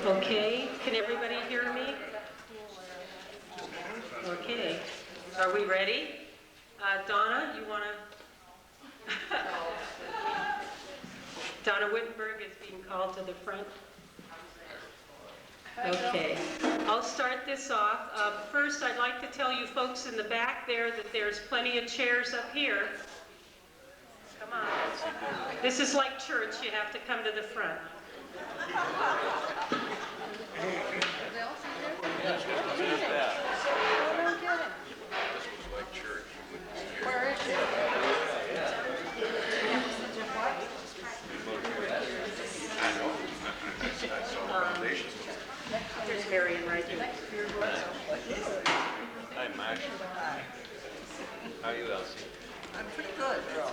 Okay, can everybody hear me? Okay, are we ready? Donna, you want to? Donna Whitenburg is being called to the front. Okay, I'll start this off. First, I'd like to tell you folks in the back there that there's plenty of chairs up here. Come on. This is like church, you have to come to the front. There's Marion right here. Hi, Max. How are you, Elsie? I'm pretty good, Earl.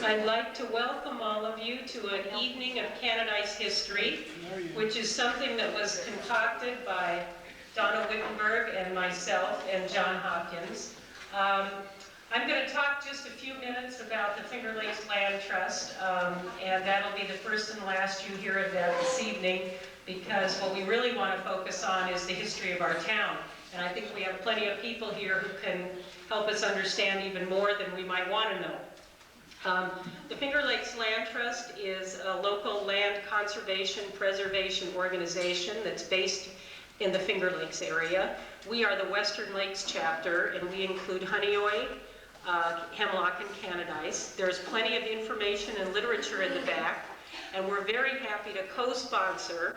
I'd like to welcome all of you to an evening of Canadice history, which is something that was concocted by Donna Whitenburg and myself and John Hopkins. I'm going to talk just a few minutes about the Finger Lakes Land Trust, and that'll be the first and last you hear of that this evening, because what we really want to focus on is the history of our town. And I think we have plenty of people here who can help us understand even more than we might want to know. The Finger Lakes Land Trust is a local land conservation preservation organization that's based in the Finger Lakes area. We are the Western Lakes chapter, and we include Honeoye, Hemlock, and Canadice. There's plenty of information and literature in the back, and we're very happy to co-sponsor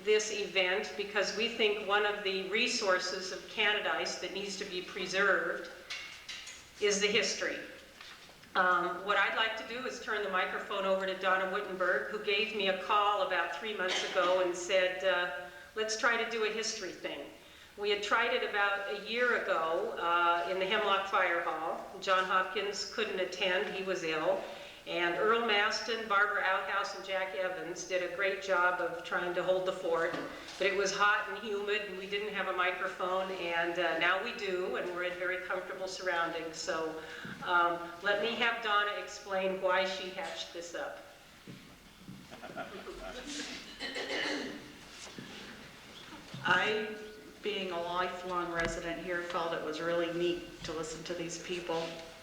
this event because we think one of the resources of Canadice that needs to be preserved is the history. What I'd like to do is turn the microphone over to Donna Whitenburg, who gave me a call about 3 months ago and said, let's try to do a history thing. We had tried it about a year ago in the Hemlock Fire Hall. John Hopkins couldn't attend, he was ill. And Earl Mastin, Barbara Outhouse, and Jack Evans did a great job of trying to hold the fort. But it was hot and humid, and we didn't have a microphone, and now we do, and we're in very comfortable surroundings. So let me have Donna explain why she hatched this up. I, being a lifelong resident here, felt it was really neat to listen to these people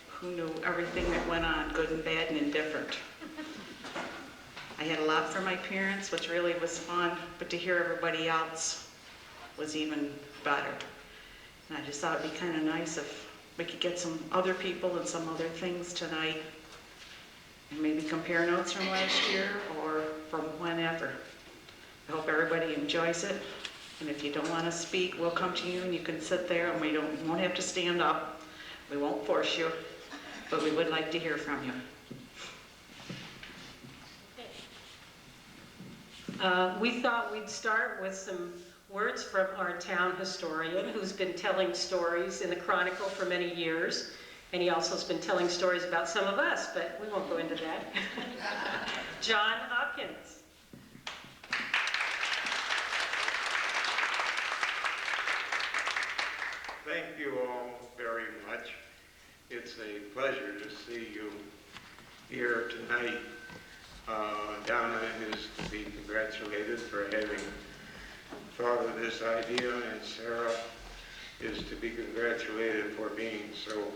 who knew everything that went on, good and bad and indifferent. I had a lot from my parents, which really was fun, but to hear everybody else was even better. And I just thought it'd be kind of nice if we could get some other people and some other things tonight, and maybe compare notes from last year or from whenever. I hope everybody enjoys it, and if you don't want to speak, we'll come to you and you can sit there, and you won't have to stand up. We won't force you, but we would like to hear from you. We thought we'd start with some words from our town historian, who's been telling stories in the Chronicle for many years, and he also has been telling stories about some of us, but we won't go into that. John Hopkins. Thank you all very much. It's a pleasure to see you here tonight. Donna is to be congratulated for having thought of this idea, and Sarah is to be congratulated for being so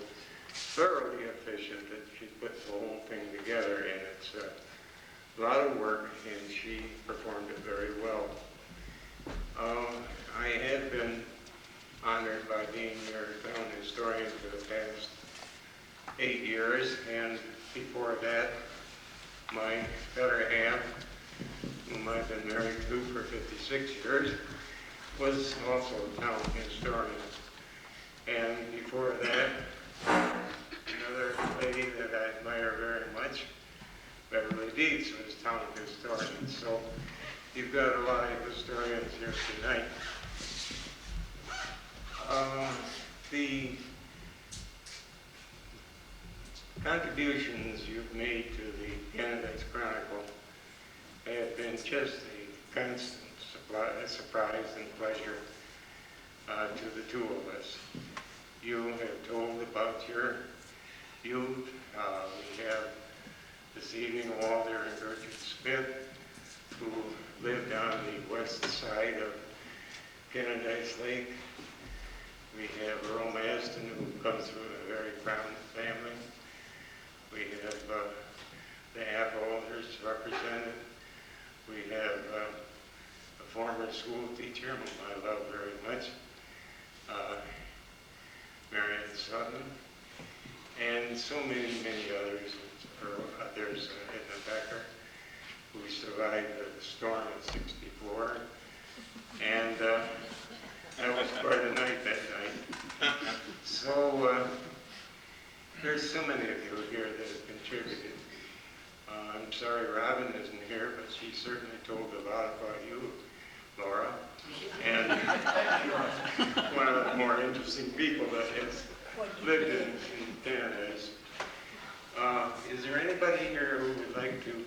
thoroughly efficient that she puts the whole thing together, and it's a lot of work, and she performed it very well. I have been honored by being your town historian for the past 8 years, and before that, my better half, whom I've been married to for 56 years, was also a town historian. And before that, another lady that I admire very much, Beverly Deeds, was town historian. So You've got a lot of historians here tonight. The contributions you've made to the Canadice Chronicle have been just a constant surprise and pleasure to the two of us. You have told about your youth. We have this evening Walter and Gertrude Smith, who lived on the west side of Canadice Lake. We have Earl Mastin, who comes from a very proud family. We have the Appholders represented. We have a former school teacher, whom I love very much, Marion Sutton, and so many, many others, Edna Becker, who survived the storm of '64, and that was quite a night that night. So there's so many of you here that have contributed. I'm sorry Robin isn't here, but she certainly told a lot about you, Laura, and one of the more interesting people that has lived in Canadice. Is there anybody here who would like to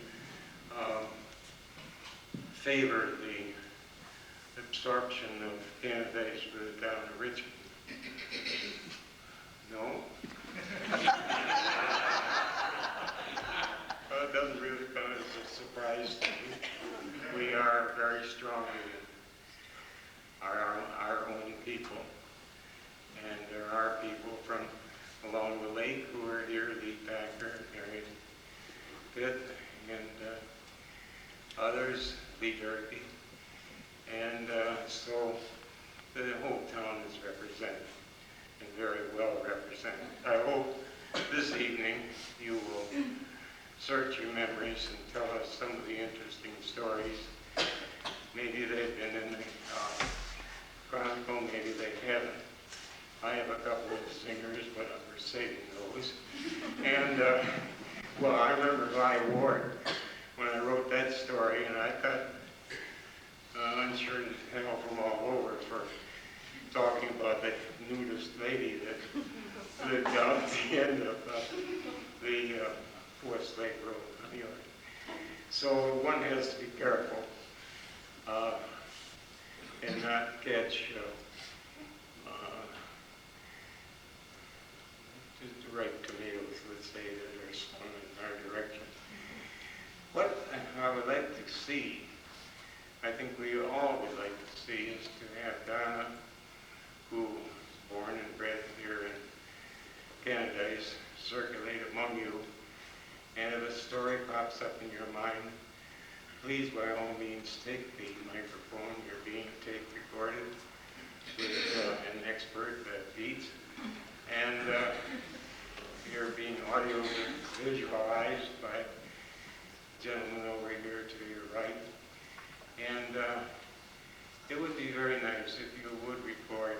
favor the absorption of Canadice for the town of Richmond? No? Well, it doesn't really come as a surprise to me. We are very strongly our own people. And there are people from along the lake who are here, Lee Packer, Marion Pitt, and others, Lee Durkee. And so the whole town is represented, and very well represented. I hope this evening you will search your memories and tell us some of the interesting stories. Maybe they've been in the Chronicle, maybe they haven't. I have a couple of singers, but we're saving those. And, well, I remember Vi Ward when I wrote that story, and I got unsure hell from all over for talking about that nudist lady that lived down at the end of the West Lake Road, New York. So one has to be careful and not catch just the right tomatoes, let's say, that are swung in our direction. What I would like to see, I think we all would like to see, is to have Donna, who was born and bred here in Canadice, circulate among you. And if a story pops up in your mind, please, by all means, take the microphone. You're being tape recorded with an expert that beats. And you're being audio visualized by the gentleman over here to your right. And it would be very nice if you would record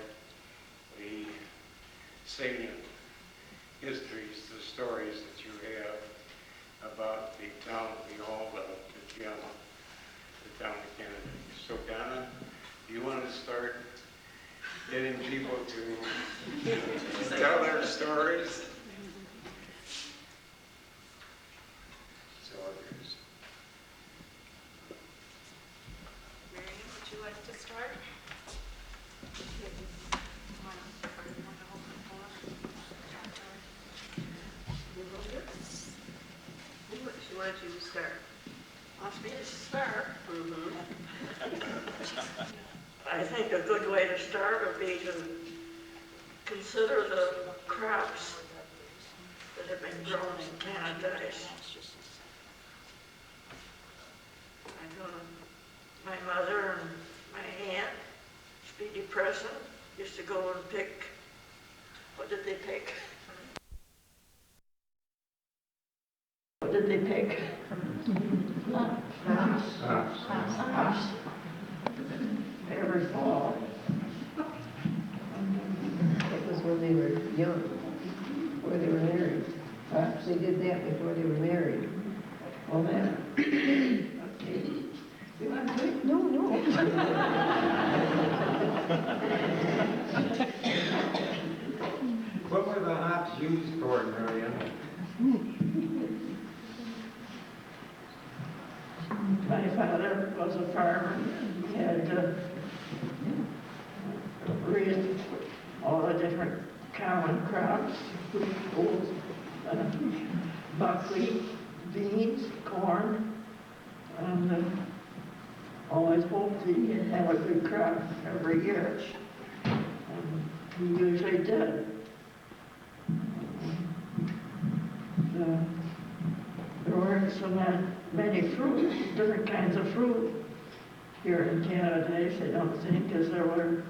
the salient histories, the stories that you have about the town we all love, the gem, the town of Canada. So Donna, do you want to start getting people to tell their stories? It's all yours. Marion, would you like to start? Why don't you start? Wants me to start. I think a good way to start would be to consider the crops that have been grown in Canadice. I know my mother and my aunt, Speedy Preston, used to go and pick, what did they pick? What did they pick? Hops. Every fall. It was when they were young, before they were married. Perhaps they did that before they were married. All that. Okay. You want to What were the hops used for, Marion? My father was a farmer. He had raised all the different common crops, oats, buckwheat, beans, corn, and always hoped he'd have a good crop every year. And he usually did. There weren't so many fruit, different kinds of fruit here in Canadice, I don't think, because there were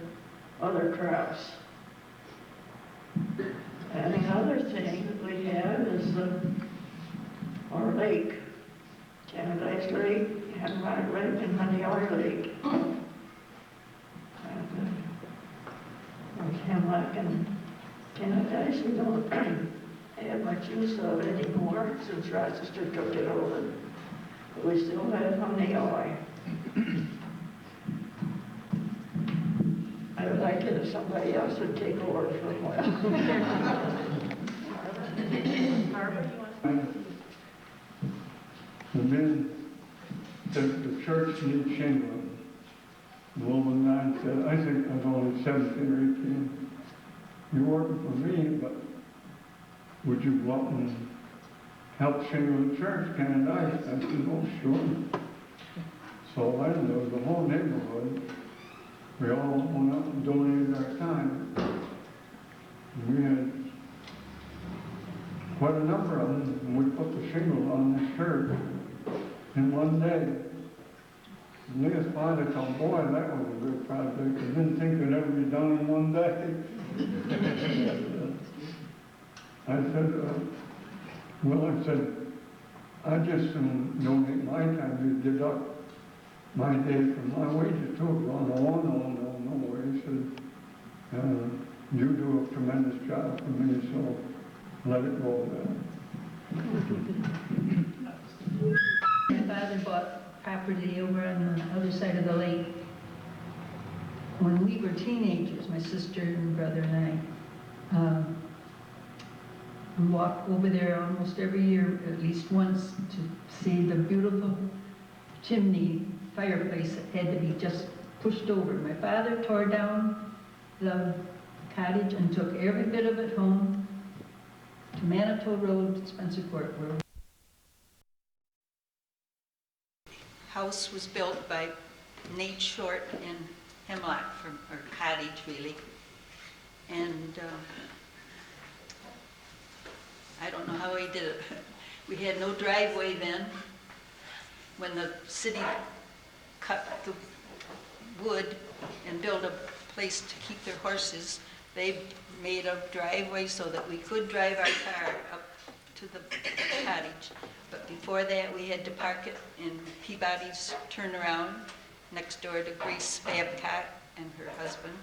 other crops. And another thing that we have is our lake, Canadice Lake, Hemlock Lake, and Honey Oil Lake. And Hemlock and Canadice, we don't have much use of it anymore since Rochester took it over. But we still have Honey Oil. I would like it if somebody else would take over for a while. And then the church needs shingling. The woman man said, I think I was only 17 or 18. You're working for me, but would you go up and help shingle the church, Canadice? I said, oh, sure. So then there was the whole neighborhood. We all went up and donated our time. And we had quite a number of them, and we put the shingle on the church in one day. And Leah's father told, boy, that was a good project. I didn't think it would ever be done in one day. I said, well, I said, I just donate my time. You deduct my day from my wages too. Well, no. He said, you do a tremendous job for me, so let it go there. My father bought property over on the other side of the lake. When we were teenagers, my sister and brother and I, we walked over there almost every year, at least once, to see the beautiful chimney fireplace that had to be just pushed over. My father tore down the cottage and took every bit of it home to Manitou Road, Spencer Court, where house was built by Nate Short in Hemlock, or cottage really. And I don't know how he did it. We had no driveway then. When the city cut the wood and built a place to keep their horses, they made a driveway so that we could drive our car up to the cottage. But before that, we had to park it in Peabody's turnaround next door to Grace Babcock and her husband.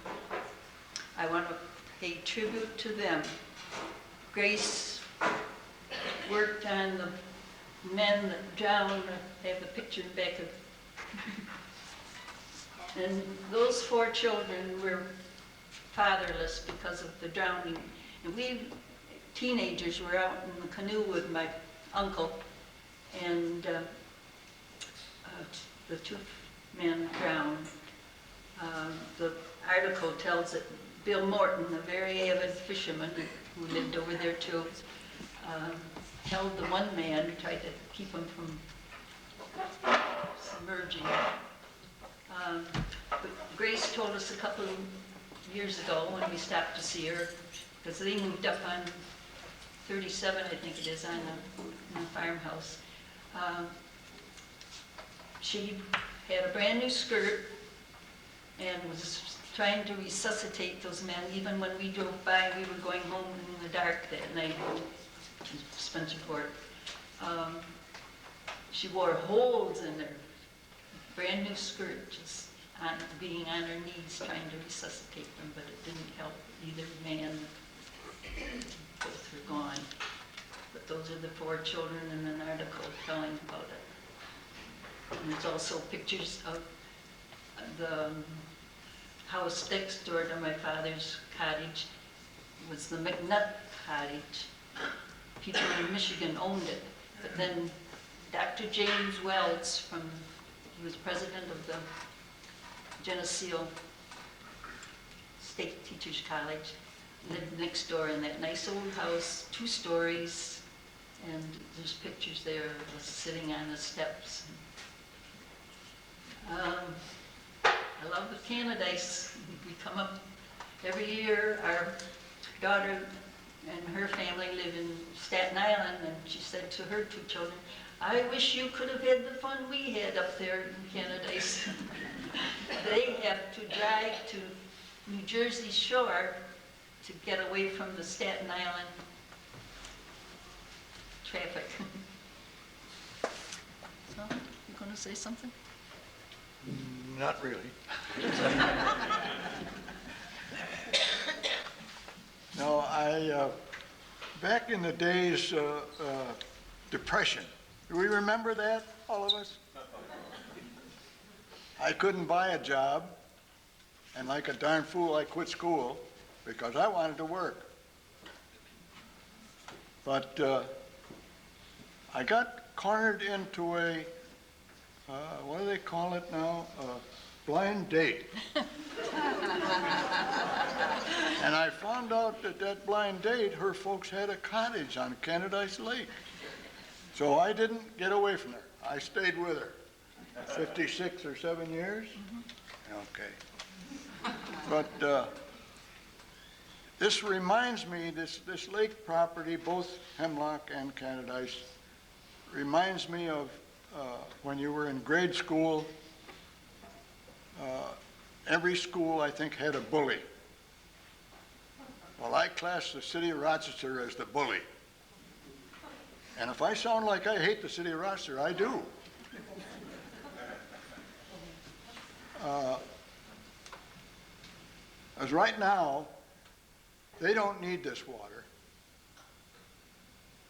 I want to pay tribute to them. Grace worked on the men that drowned. I have the picture in the back of. And those 4 children were fatherless because of the drowning. And we, teenagers, were out in the canoe with my uncle, and the 2 men drowned. The article tells that Bill Morton, a very avid fisherman who lived over there too, held the one man, tried to keep him from submerging. But Grace told us a couple of years ago when we stopped to see her, because they moved up on 37, I think it is, on the farmhouse. She had a brand new skirt and was trying to resuscitate those men. Even when we drove by, we were going home in the dark that night to Spencer Court. She wore holes in her brand new skirt, just being on her knees trying to resuscitate them, but it didn't help either man. Both were gone. But those are the 4 children in an article telling about it. And there's also pictures of the house next door to my father's cottage was the McNutt cottage. People in Michigan owned it, but then Dr. James Wells he was president of the Geneseo State Teachers College, lived next door in that nice old house, 2 stories, and there's pictures there of us sitting on the steps. I love the Canadice. We come up every year. Our daughter and her family live in Staten Island, and she said to her 2 children, I wish you could have had the fun we had up there in Canadice. They have to drive to New Jersey shore to get away from the Staten Island traffic. So, you going to say something? Not really. No, back in the days, Depression. Do we remember that, all of us? I couldn't buy a job, and like a darn fool, I quit school because I wanted to work. But I got cornered into a, what do they call it now? A blind date. And I found out that that blind date, her folks had a cottage on Canadice Lake. So I didn't get away from her. I stayed with her. 56 or 7 years? Okay. But this reminds me, this lake property, both Hemlock and Canadice, reminds me of when you were in grade school. Every school, I think, had a bully. Well, I class the city of Rochester as the bully. And if I sound like I hate the city of Rochester, I do. As right now, they don't need this water.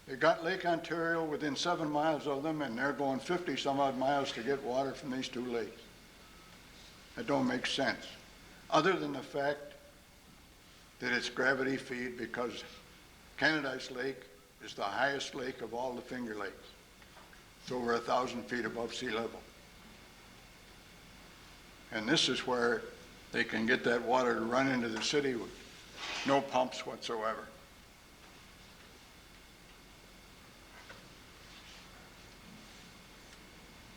They got Lake Ontario within 7 miles of them, and they're going 50 some odd miles to get water from these 2 lakes. That don't make sense, other than the fact that it's gravity feed, because Canadice Lake is the highest lake of all the Finger Lakes. It's over 1,000 feet above sea level. And this is where they can get that water to run into the city with no pumps whatsoever.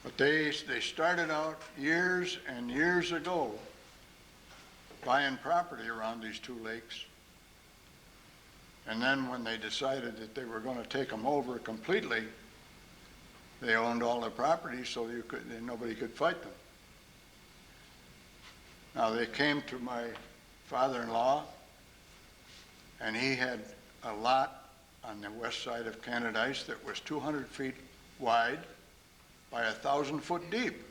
But they started out years and years ago buying property around these 2 lakes. And then when they decided that they were going to take them over completely, they owned all the property, so nobody could fight them. Now they came to my father-in-law, and he had a lot on the west side of Canadice that was 200 feet wide by 1,000 foot deep.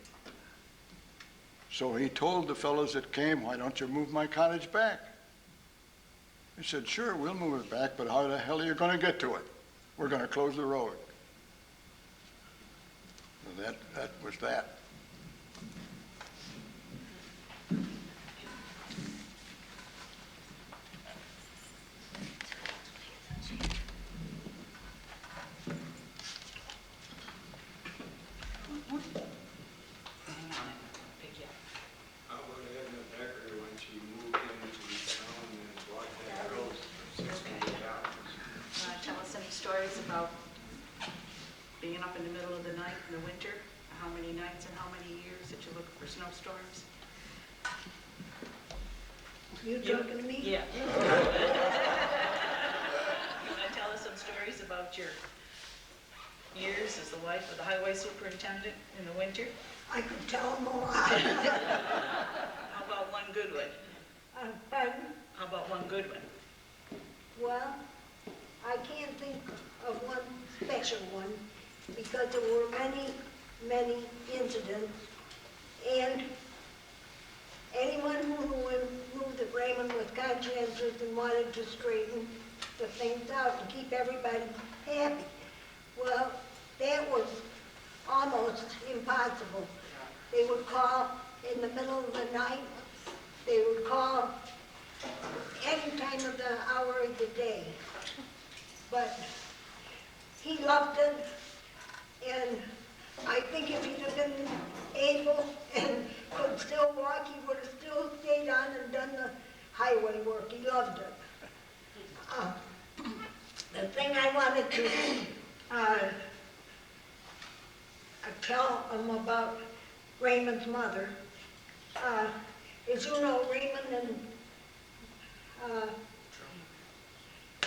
So he told the fellows that came, why don't you move my cottage back? He said, sure, we'll move it back, but how the hell are you going to get to it? We're going to close the road. So that was that. Stories about being up in the middle of the night in the winter, how many nights and how many years that you look for snowstorms? You talking to me? Yeah. You want to tell us some stories about your years as the wife of the highway superintendent in the winter? I could tell them a lot. How about one good one? Pardon? How about one good one? Well, I can't think of one special one because there were many, many incidents. And anyone who knew that Raymond was conscientious and wanted to straighten the things out and keep everybody happy, well, that was almost impossible. They would call in the middle of the night. They would call any time of the hour of the day. But he loved it, and I think if he'd have been able and could still walk, he would have still stayed on and done the highway work. He loved it. The thing I wanted to tell him about Raymond's mother is, you know, Raymond and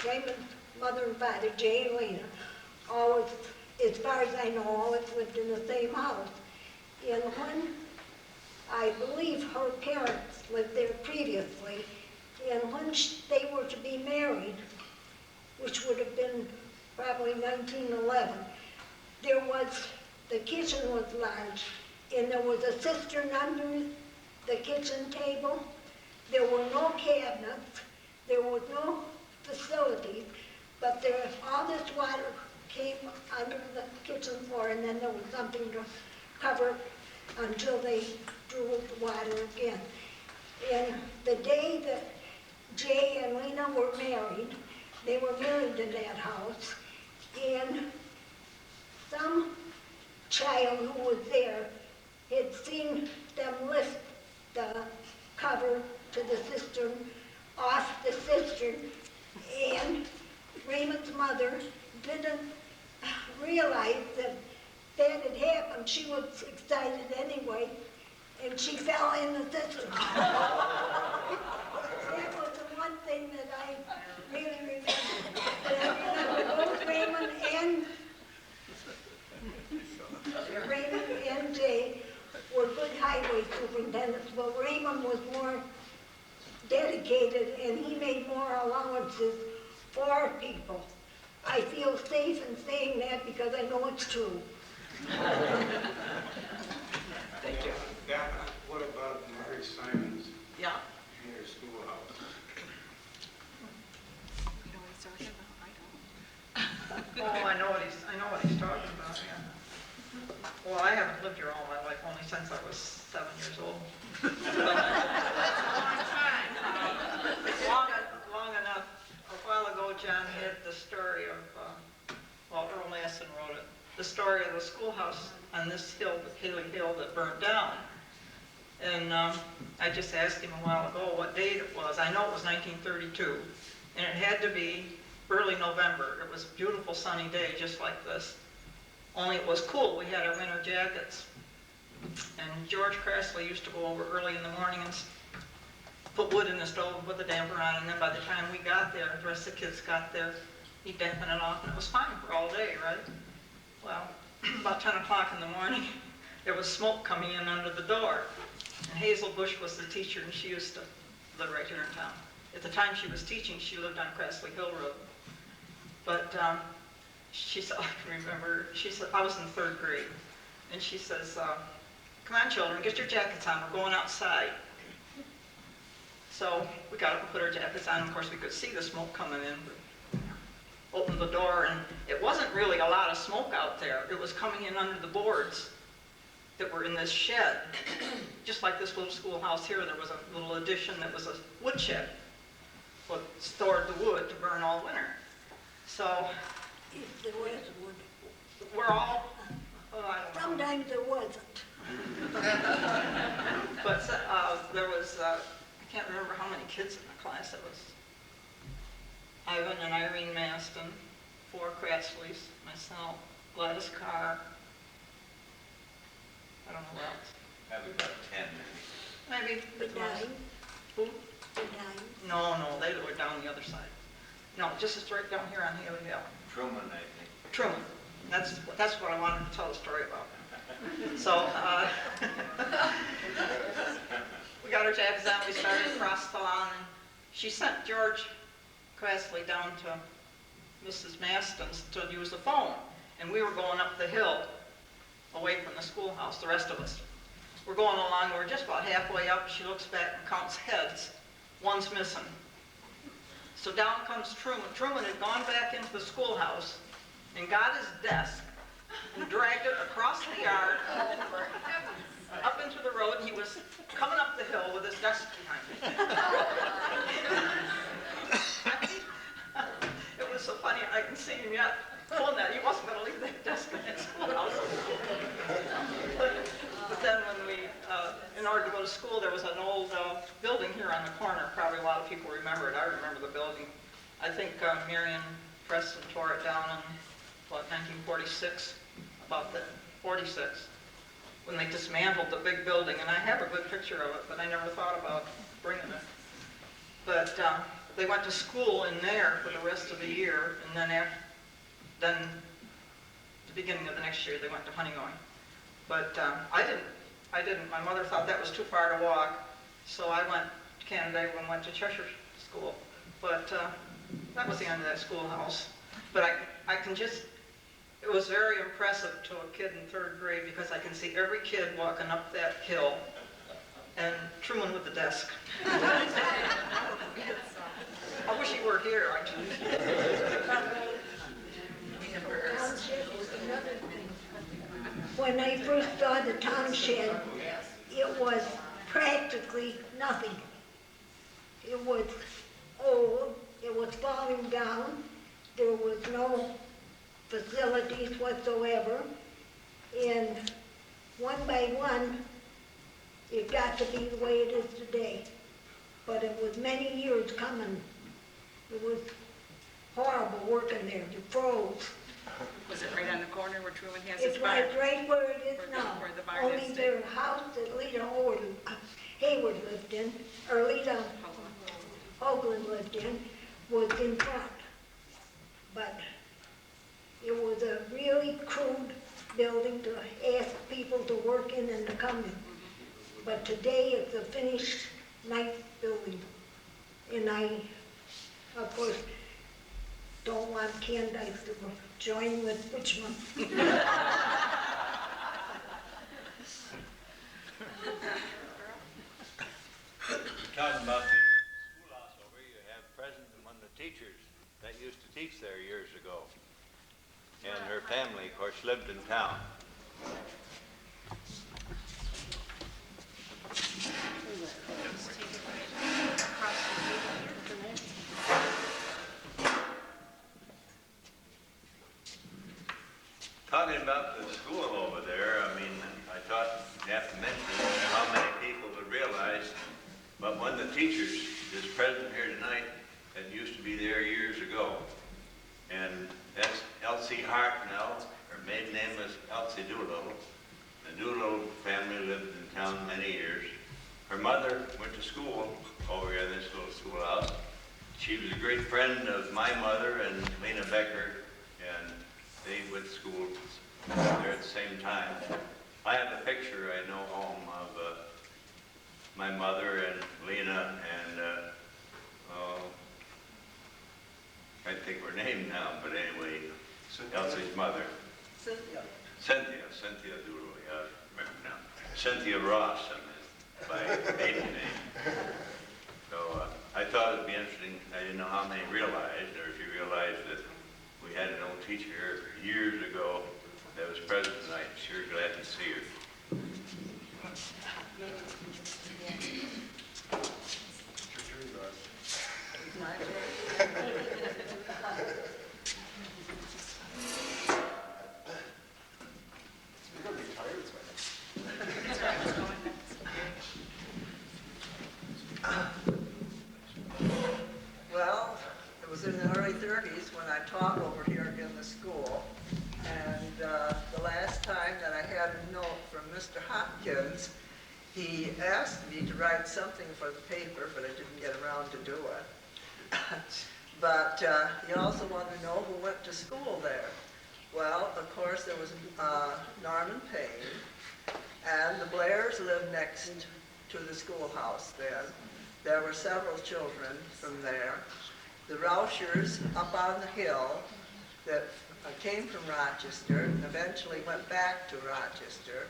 Raymond's mother and father, Jay and Lena, always, as far as I know, always lived in the same house. And when, I believe her parents lived there previously, and when they were to be married, which would have been probably 1911, the kitchen was large, and there was a cistern under the kitchen table. There were no cabinets, there was no facilities, but all this water came under the kitchen floor, and then there was something to cover until they drew the water again. And the day that Jay and Lena were married, they were married in that house, and some child who was there had seen them lift the cover to the cistern off the cistern, and Raymond's mother didn't realize that that had happened. She was excited anyway, and she fell in the cistern. That was the one thing that I really remember. But I remember both Raymond and Jay were good highway superintendents, but Raymond was more dedicated, and he made more allowances for people. I feel safe in saying that because I know it's true. Thank you. Donna, what about Mary Simons Yeah? in your schoolhouse? You know what he's talking about? I don't. Oh, I know what he's talking about, yeah. Well, I haven't lived here all my life, only since I was 7 years old. That's a long time. Long enough. A while ago, John had the story of, Earl Mastin wrote it, the story of the schoolhouse on this hill, the Haley Hill, that burnt down. And I just asked him a while ago what date it was. I know it was 1932, and it had to be early November. It was a beautiful sunny day, just like this. Only it was cool. We had our winter jackets. And George Crassley used to go over early in the morning and put wood in the stove and put the damper on, and then by the time we got there, the rest of the kids got there, he'd dampen it off, and it was fine for all day, right? Well, about 10 o'clock in the morning, there was smoke coming in under the door. And Hazel Bush was the teacher, and she used to live right here in town. At the time she was teaching, she lived on Crassley Hill Road. But she said, I can remember, she said, I was in 3rd grade, and she says, come on children, get your jackets on, we're going outside. So we got up and put our jackets on, and of course we could see the smoke coming in. Opened the door, and it wasn't really a lot of smoke out there. It was coming in under the boards that were in this shed. Just like this little schoolhouse here, there was a little addition that was a wood shed. What stored the wood to burn all winter. So If there was wood. we're all, oh, I don't know. Sometimes there wasn't. But there was, I can't remember how many kids in the class. It was Ivan and Irene Mastin, 4 Cratsleys, myself, Gladys Carr. I don't know what else. Probably about 10. Maybe. The at the most. nine. Who? The nine. No, they were down the other side. No, just right down here on Haley Hill. Truman, I think. Truman. That's what I wanted to tell the story about. So, we got our jackets on, we started across the lawn, and she sent George Crassley down to Mrs. Mastin's to use the phone. And we were going up the hill, away from the schoolhouse, the rest of us. We're going along, we're just about halfway up, she looks back and counts heads. One's missing. So down comes Truman. Truman had gone back into the schoolhouse and got his desk and dragged it across the yard up into the road, and he was coming up the hill with his desk behind him. It was so funny, I can see him yet, pulling that. He wasn't gonna leave that desk in his schoolhouse. But then when we, in order to go to school, there was an old building here on the corner. Probably a lot of people remember it. I remember the building. I think Marion Preston tore it down in, what, 1946? About the 46, when they dismantled the big building. And I have a good picture of it, but I never thought about bringing it. But they went to school in there for the rest of the year, and then the beginning of the next year, they went to Honeywell. But I didn't. My mother thought that was too far to walk, so I went to Canada and went to Cheshire School. But that was the end of that schoolhouse. But I can just, it was very impressive to a kid in 3rd grade because I can see every kid walking up that hill, and Truman with the desk. I wish he were here. When I first saw the town shed, it was practically nothing. It was old, it was falling down, there was no facilities whatsoever, and one by one, it got to be the way it is today. But it was many years coming. It was horrible working there, you froze. Was it right on the corner where Truman has his It's barn? right where it is now. Where the barn Only is. their house that Lita Hayward lived in, or Lita Hoagland lived in, was in front. But it was a really crude building to ask people to work in and to come in. But today it's a finished, nice building. And I, of course, don't want Candice to join with Richmond. Talking about the schoolhouse over, you have present among the teachers that used to teach there years ago. And her family, of course, lived in town. Talking about the school over there, I mean, I thought you have to mention how many people would realize, but one of the teachers is present here tonight that used to be there years ago. And that's Elsie Hartnell. Her maiden name was Elsie Doolittle. The Doolittle family lived in town many years. Her mother went to school over here in this little schoolhouse. She was a great friend of my mother and Lena Becker, and they went to school there at the same time. I have a picture I know home of my mother and Lena and I can't think of her name now, but anyway, Elsie's mother. Cynthia Doolittle, yeah, I remember now. Cynthia Ross, by maiden name. So I thought it'd be interesting. I didn't know how many realized, or if you realized that we had an old teacher here years ago that was present tonight. Sure glad to see her. Well, it was in the early 30s when I taught over here in the school. And the last time that I had a note from Mr. Hopkins, he asked me to write something for the paper, but I didn't get around to do it. But he also wanted to know who went to school there. Well, of course, there was Norman Payne, and the Blairs lived next to the schoolhouse then. There were several children from there. The Rauschers up on the hill that came from Rochester and eventually went back to Rochester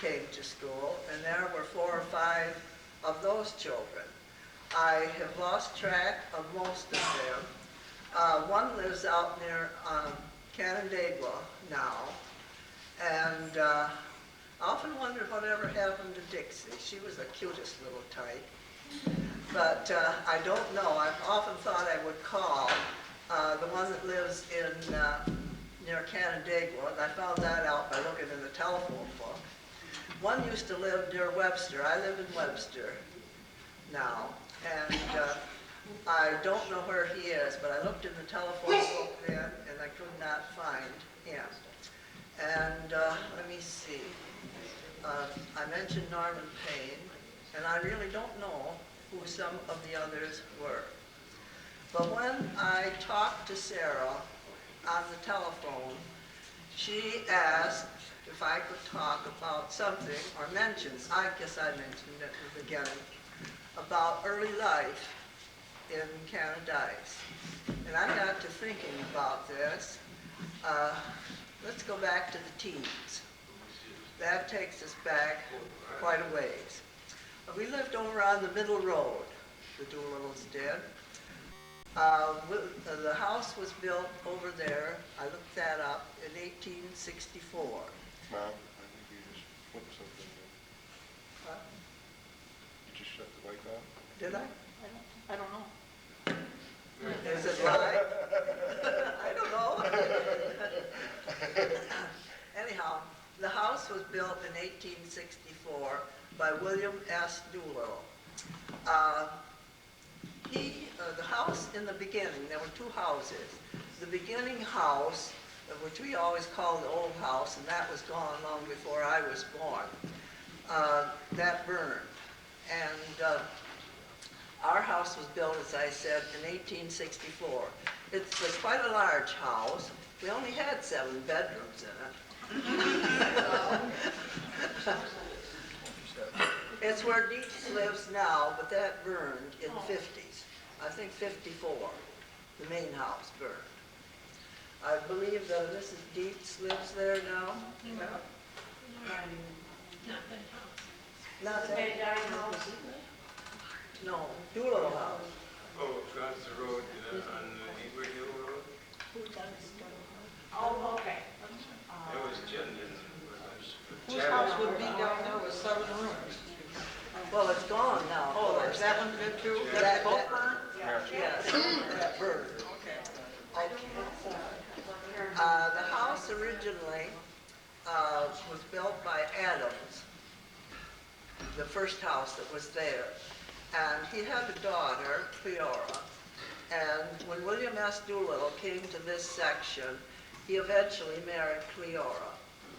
came to school, and there were 4 or 5 of those children. I have lost track of most of them. One lives out near Canandaigua now, and often wondered whatever happened to Dixie. She was the cutest little tyke. But I don't know. I've often thought I would call the one that lives in near Canandaigua, and I found that out by looking in the telephone book. One used to live near Webster. I live in Webster now, and I don't know where he is, but I looked in the telephone book then, and I could not find him. And let me see. I mentioned Norman Payne, and I really don't know who some of the others were. But when I talked to Sarah on the telephone, she asked if I could talk about something, or mention, I guess I mentioned it at the beginning, about early life in Canadice. And I got to thinking about this. Let's go back to the teens. That takes us back quite a ways. We lived over on the middle road, the Doolittles did. The house was built over there, I looked that up, in 1864. Bob, I think you just flipped something there. You just shut the light off? Did I? I don't know. Is it live? I don't know. Anyhow, the house was built in 1864 by William S. Doolittle. The house in the beginning, there were two houses. The beginning house, which we always called the old house, and that was gone long before I was born, that burned. And our house was built, as I said, in 1864. It's quite a large house. We only had 7 bedrooms in it. It's where Dietz lives now, but that burned in the 50s. I think 54, the main house burned. I believe that Mrs. Dietz lives there now. Not Not that house? No, Doolittle House. Oh, across the road on the Hebrew Hill Road? Oh, okay. It was Jim, Whose house would be down there with 7 rooms? Well, it's gone now. Oh, there's that one good too? That's both burned? Yes, that burned. Okay. The house originally was built by Adams, the first house that was there. And he had a daughter, Cleora. And when William S. Doolittle came to this section, he eventually married Cleora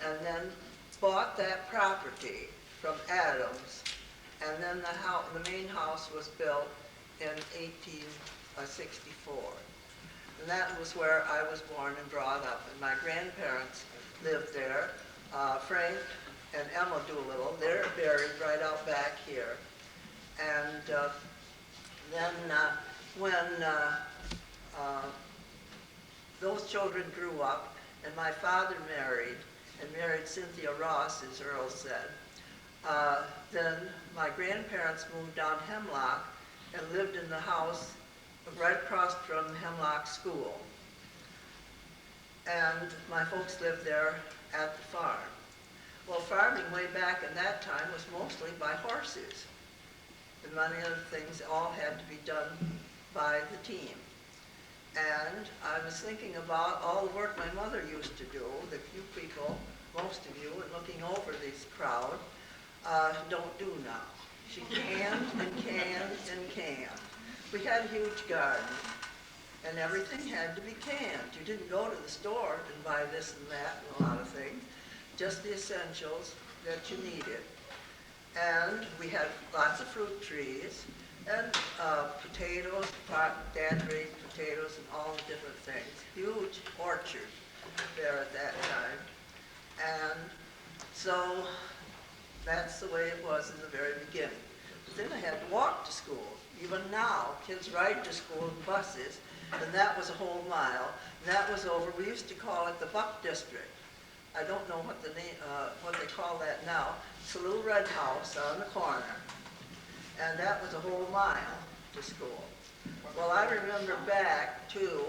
and then bought that property from Adams. And then the main house was built in 1864. And that was where I was born and brought up. And my grandparents lived there, Frank and Emma Doolittle. They're buried right out back here. And then when those children grew up, and my father married Cynthia Ross, as Earl said, then my grandparents moved down Hemlock and lived in the house right across from Hemlock School. And my folks lived there at the farm. Well, farming way back in that time was mostly by horses. And many of the things all had to be done by the team. And I was thinking about all the work my mother used to do, that you people, most of you, and looking over this crowd, don't do now. She canned and canned and canned. We had a huge garden, and everything had to be canned. You didn't go to the store and buy this and that and a lot of things, just the essentials that you needed. And we had lots of fruit trees and potatoes. Dad raised potatoes and all the different things. Huge orchard there at that time. And so that's the way it was in the very beginning. But then I had to walk to school. Even now, kids ride to school in buses, and that was a whole mile. And that was over, we used to call it the Buck District. I don't know what the name, what they call that now. It's a little red house on the corner. And that was a whole mile to school. Well, I remember back, too,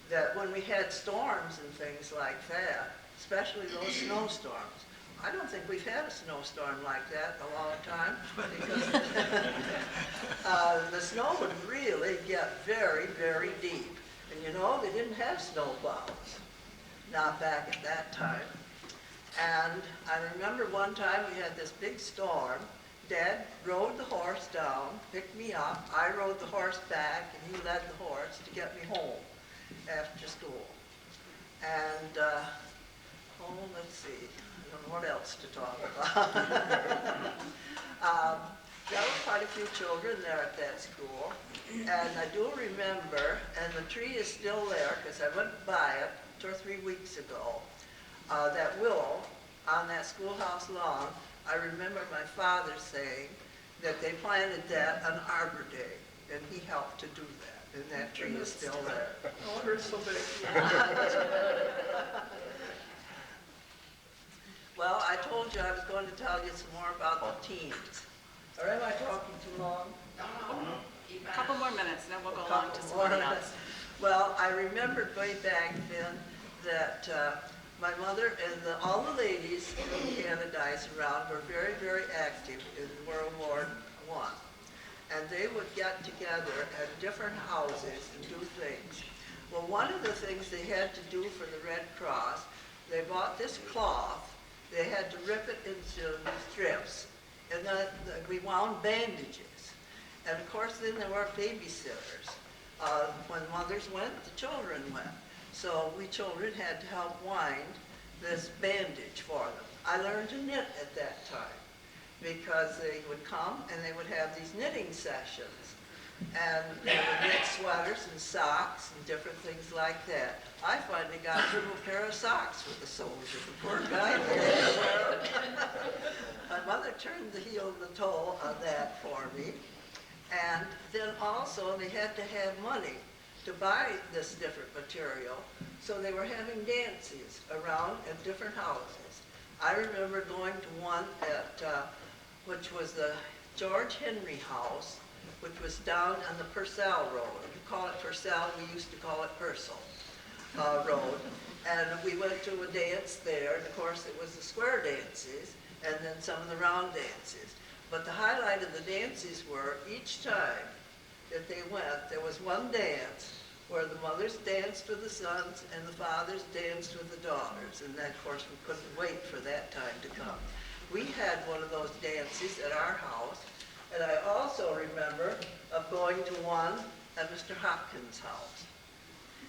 that when we had storms and things like that, especially those snowstorms, I don't think we've had a snowstorm like that in a long time, because the snow would really get very, very deep. And you know, they didn't have snow plows, not back at that time. And I remember one time we had this big storm. Dad rode the horse down, picked me up. I rode the horse back, and he led the horse to get me home after school. And, let's see, I don't know what else to talk about. There were quite a few children there at that school, and I do remember, and the tree is still there, because I went by it 2 or 3 weeks ago, that willow on that schoolhouse lawn. I remember my father saying that they planted that on Arbor Day, and he helped to do that, and that tree is still there. Oh, it hurts so big. Well, I told you I was going to tell you some more about the teens. Or am I talking too long? A couple more minutes, and then we'll go on to something else. Well, I remembered way back then that my mother and all the ladies from Canadice around were very, very active in World War I. And they would get together at different houses and do things. Well, one of the things they had to do for the Red Cross, they bought this cloth. They had to rip it into strips, and then we wound bandages. And of course, then there were babysitters. When mothers went, the children went. So we children had to help wind this bandage for them. I learned to knit at that time, because they would come and they would have these knitting sessions. And they would knit sweaters and socks and different things like that. I finally got through a pair of socks with the soldier. The poor guy there. My mother turned the heel of the toe on that for me. And then also they had to have money to buy this different material. So they were having dances around at different houses. I remember going to one at, which was the George Henry House, which was down on the Purcell Road. We call it Purcell, we used to call it Purcell Road. And we went to a dance there, and of course it was the square dances, and then some of the round dances. But the highlight of the dances were, each time that they went, there was one dance where the mothers danced with the sons and the fathers danced with the daughters. And then, of course, we couldn't wait for that time to come. We had one of those dances at our house. And I also remember of going to one at Mr. Hopkins' house.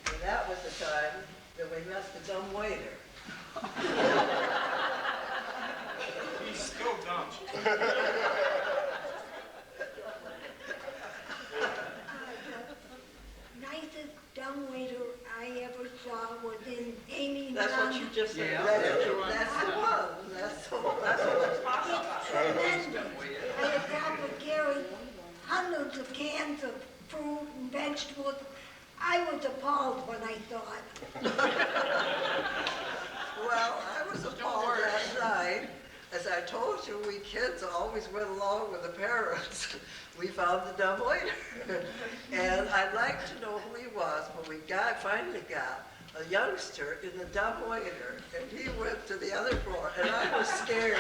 And that was the time that we met the dumb waiter. He's still dumb. Nicest dumb waiter I ever saw was in Amy. That's what you just said. Yeah. That's the one. That's the one. That's what it's Tremendous. I had got to carry hundreds of cans of fruit and vegetables. I was appalled when I saw it. Well, I was appalled last night. As I told you, we kids always went along with the parents. We found the dumb waiter. And I'd like to know who he was, but we finally got a youngster in the dumb waiter, and he went to the other floor, and I was scared.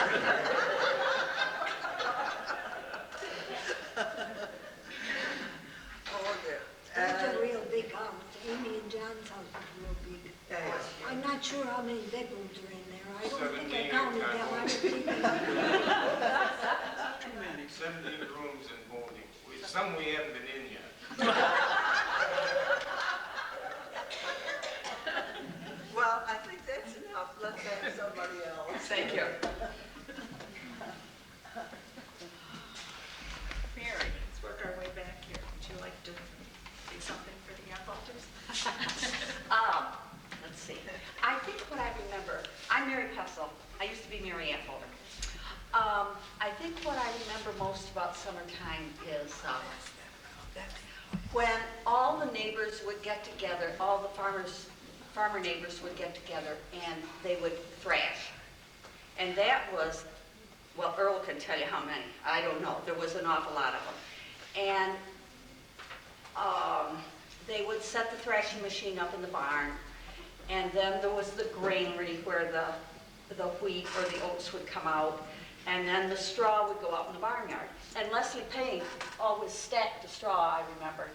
Oh, dear. That's a real big house. Amy and John's house is real big. Yes. I'm not sure how many bedrooms are in there. I don't think I counted them. I was thinking, Too many. 17 rooms and holding. Some we haven't been in yet. Well, I think that's enough. Let's have somebody else. Thank you. Mary, let's work our way back here. Would you like to say something for the young voters? Let's see. I think what I remember, I'm Mary Pessel. I used to be Mary Ann Holder. I think what I remember most about summertime is when all the neighbors would get together, all the farmer neighbors would get together, and they would thrash. And that was, well, Earl can tell you how many. I don't know. There was an awful lot of them. And they would set the thrashing machine up in the barn, and then there was the granary where the the wheat or the oats would come out, and then the straw would go out in the barnyard. And Leslie Payne always stacked the straw, I remember.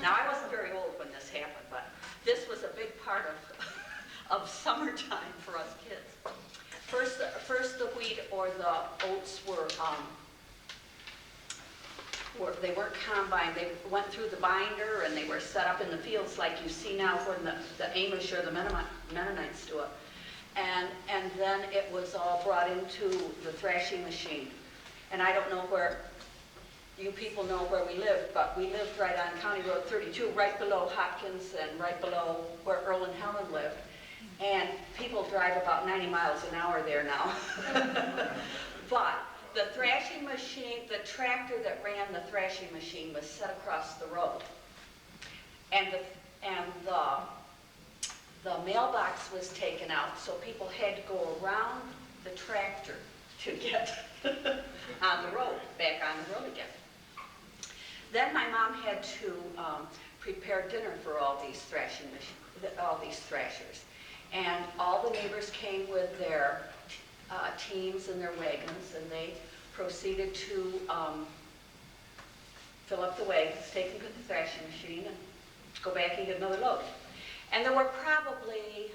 Now, I wasn't very old when this happened, but this was a big part of summertime for us kids. First the wheat or the oats they weren't combined. They went through the binder and they were set up in the fields like you see now when the Amish or the Mennonites do it. And then it was all brought into the thrashing machine. And I don't know where you people know where we lived, but we lived right on County Road 32, right below Hopkins and right below where Earl and Helen lived. And people drive about 90 miles an hour there now. But the thrashing machine, the tractor that ran the thrashing machine was set across the road. And the mailbox was taken out, so people had to go around the tractor to get on the road, back on the road again. Then my mom had to prepare dinner for all these thrashers. And all the neighbors came with their teams and their wagons, and they proceeded to fill up the wagons, take them to the thrashing machine, and go back and get another load. And there were probably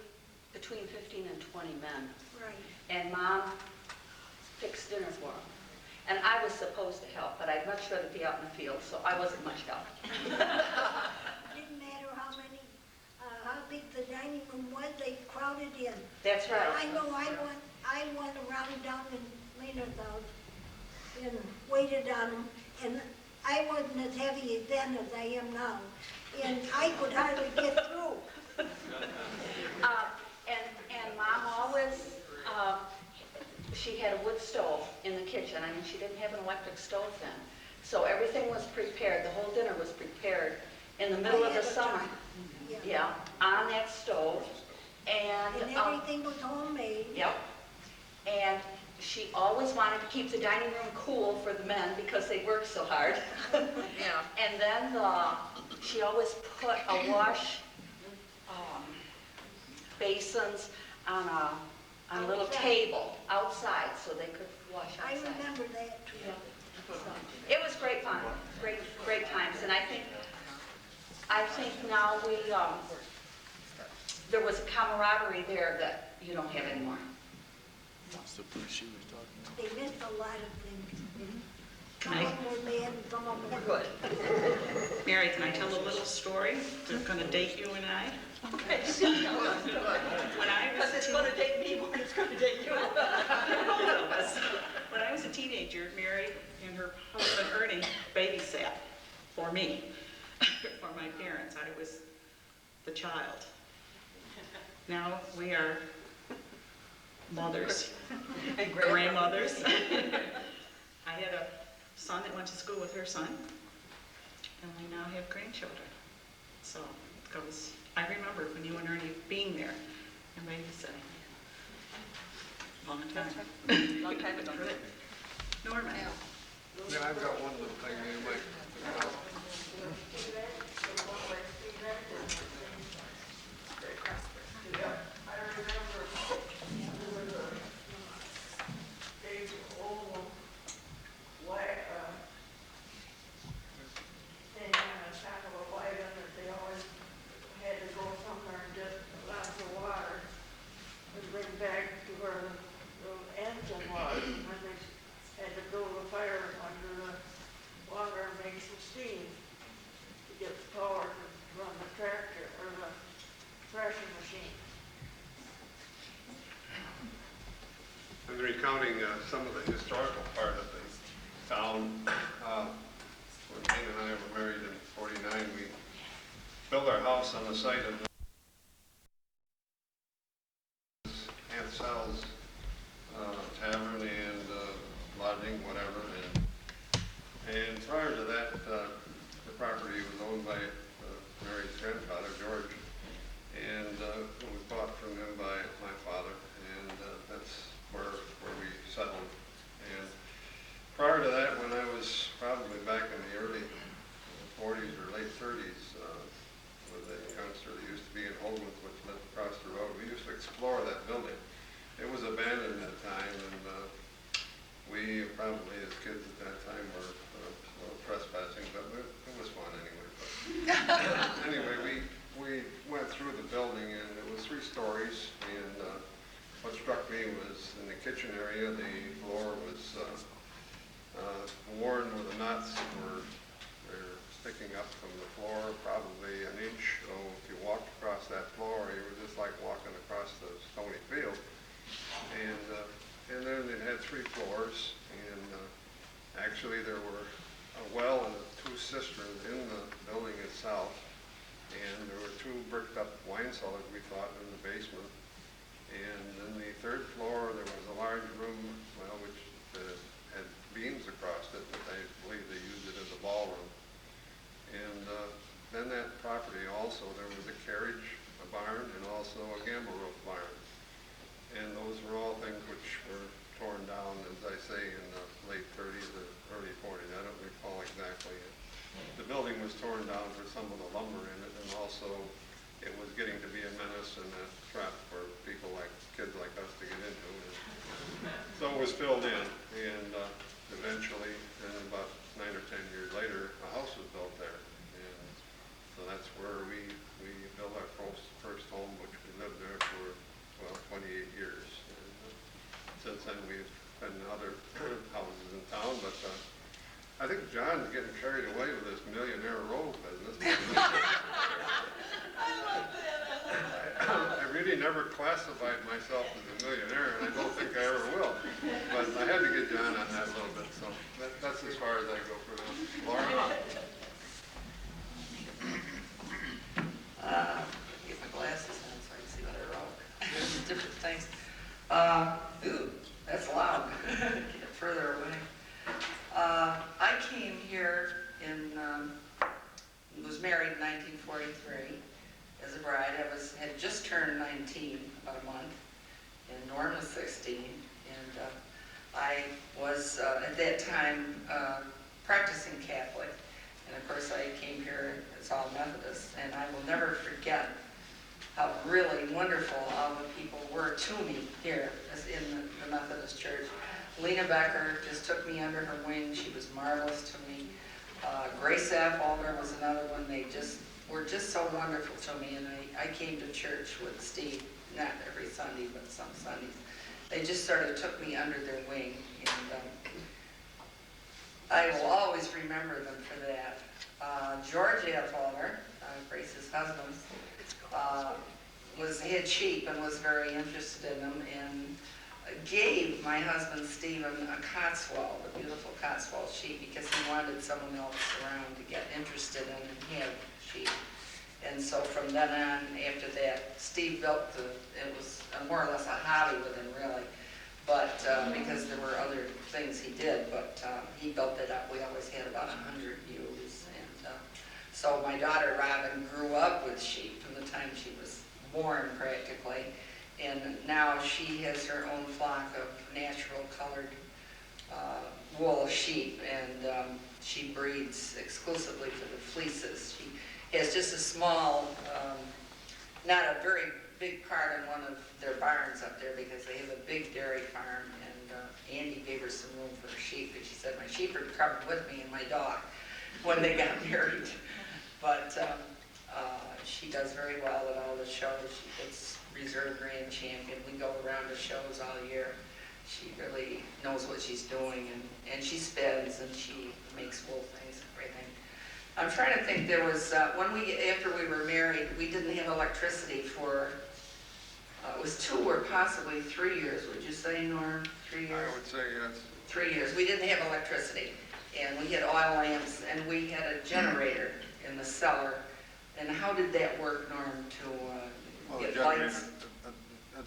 between 15 and 20 men. Right. And Mom fixed dinner for them. And I was supposed to help, but I'd much rather be out in the field, so I wasn't much help. Didn't matter how big the dining room was, they crowded in. That's right. I know I went around down in Maynard's house and waited on them, and I wasn't as heavy then as I am now, and I could hardly get through. And Mom always, she had a wood stove in the kitchen. I mean, she didn't have an electric stove then. So everything was prepared, the whole dinner was prepared in the middle of the summer. Yeah, on that stove. And everything was homemade. Yep. And she always wanted to keep the dining room cool for the men because they worked so hard. Yeah. And then she always put a wash basins on a little table outside so they could wash outside. I remember that too. Yeah. So, it was great fun, great times, and I think now there was a camaraderie there that you don't have anymore. They missed a lot of things. Can Some I- of them were bad and some of them were Good. Mary, can I tell a little story that's going to date you and I? Okay. When I was Because it's going to date me more than it's going to date you. When I was a teenager, Mary and her husband Ernie babysat for me, for my parents. I was the child. Now we are mothers And grandmothers. I had a son that went to school with her son, and we now have grandchildren. So I remember when you and Ernie being there and babysitting. Long time. Long time ago. Norman. Yeah, I've got one little thing anyway. I remember Dave's old thing on the top of a wagon that they always had to go somewhere and get lots of water and bring back to where the engine was, and then they had to build a fire under the water and make some steam to get the power to run the tractor or the thrashing machine. I'm recounting some of the historical part of the town. When Jane and I were married in '49, we built our house on the site of Aunt Sal's tavern and lodging, whatever. And prior to that, the property was owned by Mary's grandfather, George, and it was bought from him by my father, and that's where we settled. And prior to that, when I was probably back in the early 40s or late 30s, with a youngster that used to be in Hopkins, which lived across the road, we used to explore that building. it was abandoned at that time, and we probably as kids at that time were trespassing, but it was fun anyway. But anyway, we went through the building, and it was 3 stories, and what struck me was in the kitchen area, the floor was worn where the knots they're sticking up from the floor, probably an inch. So if you walked across that floor, you were just like walking across the stony field. And then it had 3 floors, and actually there were a well and 2 cisterns in the building itself, and there were 2 bricked up wine cellars, we thought, in the basement. And then the 3rd floor, there was a large room, well, which had beams across it, but I believe they used it as a ballroom. And then that property also, there was a carriage, a barn, and also a gamble rope barn. And those were all things which were torn down, as I say, in the late 30s or early 40s. I don't recall exactly. The building was torn down for some of the lumber in it, and also it was getting to be a menace and a trap for people like kids like us to get into. And so it was filled in, and eventually, and about 9 or 10 years later, a house was built there. And so that's where we built our first home, which we lived there for, well, 28 years. And since then, we've been in other houses in town, but I think John's getting carried away with this millionaire road business. I really never classified myself as a millionaire, and I don't think I ever will. But I had to get John on that a little bit, so that's as far as I go for now. Laura? Get my glasses on so I can see what I wrote. There's different things. Ooh, that's loud. Get it further away. I came here was married in 1943 as a bride. I had just turned 19 about a month, and Norm was 16, and I was at that time practicing Catholic, and of course I came here as all Methodist, and I will never forget how really wonderful all the people were to me here in the Methodist Church. Lena Becker just took me under her wing. She was marvelous to me. Grace Affolter was another one. They just were just so wonderful to me, and I came to church with Steve, not every Sunday, but some Sundays. They just sort of took me under their wing, and I will always remember them for that. George Affolter, Grace's husband, had sheep and was very interested in them, and gave my husband Stephen a Cotswold, a beautiful Cotswold sheep, because he wanted someone else around to get interested in and have sheep. And so from then on, after that, Steve built it was more or less a hobby with him, really, but because there were other things he did, but he built it up. We always had about 100 ewes, and so my daughter Robin grew up with sheep from the time she was born, practically. And now she has her own flock of natural colored wool sheep, and she breeds exclusively for the fleeces. She has just a small, not a very big part in one of their barns up there, because they have a big dairy farm, and Andy gave her some room for her sheep, and she said, my sheep are covered with me and my dog when they got married. But she does very well at all the shows. She gets reserve grand champion. We go around to shows all year. She really knows what she's doing, and she spins, and she makes wool things and everything. I'm trying to think, there was, after we were married, we didn't have electricity for, it was 2 or possibly 3 years, would you say, Norm? 3 years? I would say yes. 3 years. We didn't have electricity, and we had oil lamps, and we had a generator in the cellar. And how did that work, Norm, to get lights?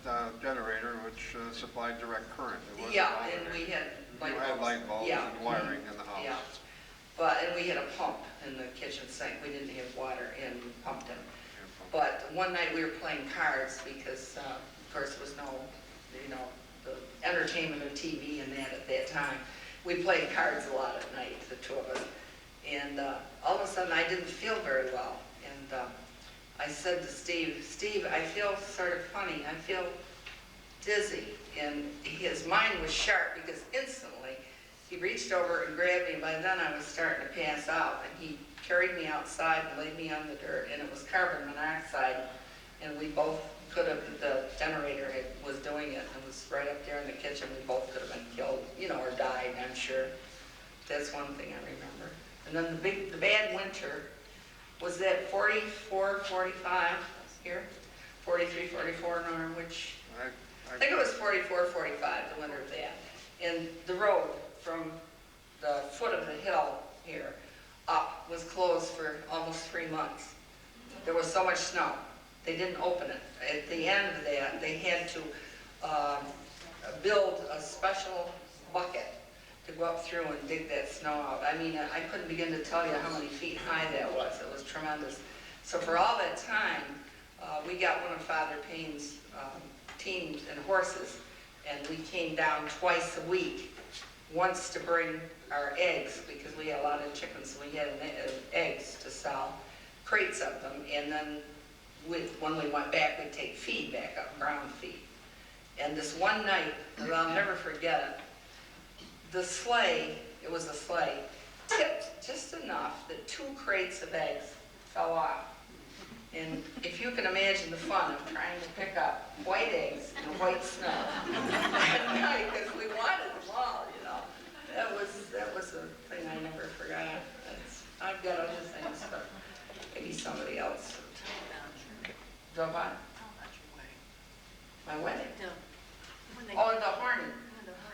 A generator which supplied direct current. Yeah, and we had light bulbs. You had light bulbs and wiring in the house. Yeah. And we had a pump in the kitchen sink. We didn't have water, and we pumped it. But one night we were playing cards because, of course, there was no, the entertainment of TV and that at that time. We played cards a lot at night, the 2 of us. And all of a sudden I didn't feel very well. And I said to Steve, I feel sort of funny. I feel dizzy. and his mind was sharp because instantly he reached over and grabbed me. By then I was starting to pass out, and he carried me outside and laid me on the dirt, and it was carbon monoxide, and we both could have, the generator was doing it, and it was right up there in the kitchen. We both could have been killed, you know, or died, I'm sure. That's one thing I remember. And then the bad winter was that 44, 45 here, 43, 44, Norm, which I think it was 44, 45, the winter of that. And the road from the foot of the hill here up was closed for almost 3 months. There was so much snow. They didn't open it. At the end of that, they had to build a special bucket to go up through and dig that snow out. I mean, I couldn't begin to tell you how many feet high that was. It was tremendous. So for all that time, we got one of Father Payne's teams and horses, and we came down twice a week, once to bring our eggs, because we had a lot of chickens, so we had eggs to sell, crates of them, and then when we went back, we'd take feed back up, ground feed. And this one night, and I'll never forget it, the sleigh, it was a sleigh, tipped just enough that 2 crates of eggs fell off. And if you can imagine the fun of trying to pick up white eggs and white snow at night, because we wanted them all, you know. That was a thing I never forgot. I've got other things, but maybe somebody else. Joe Biden? My wedding? Oh, the Hornet.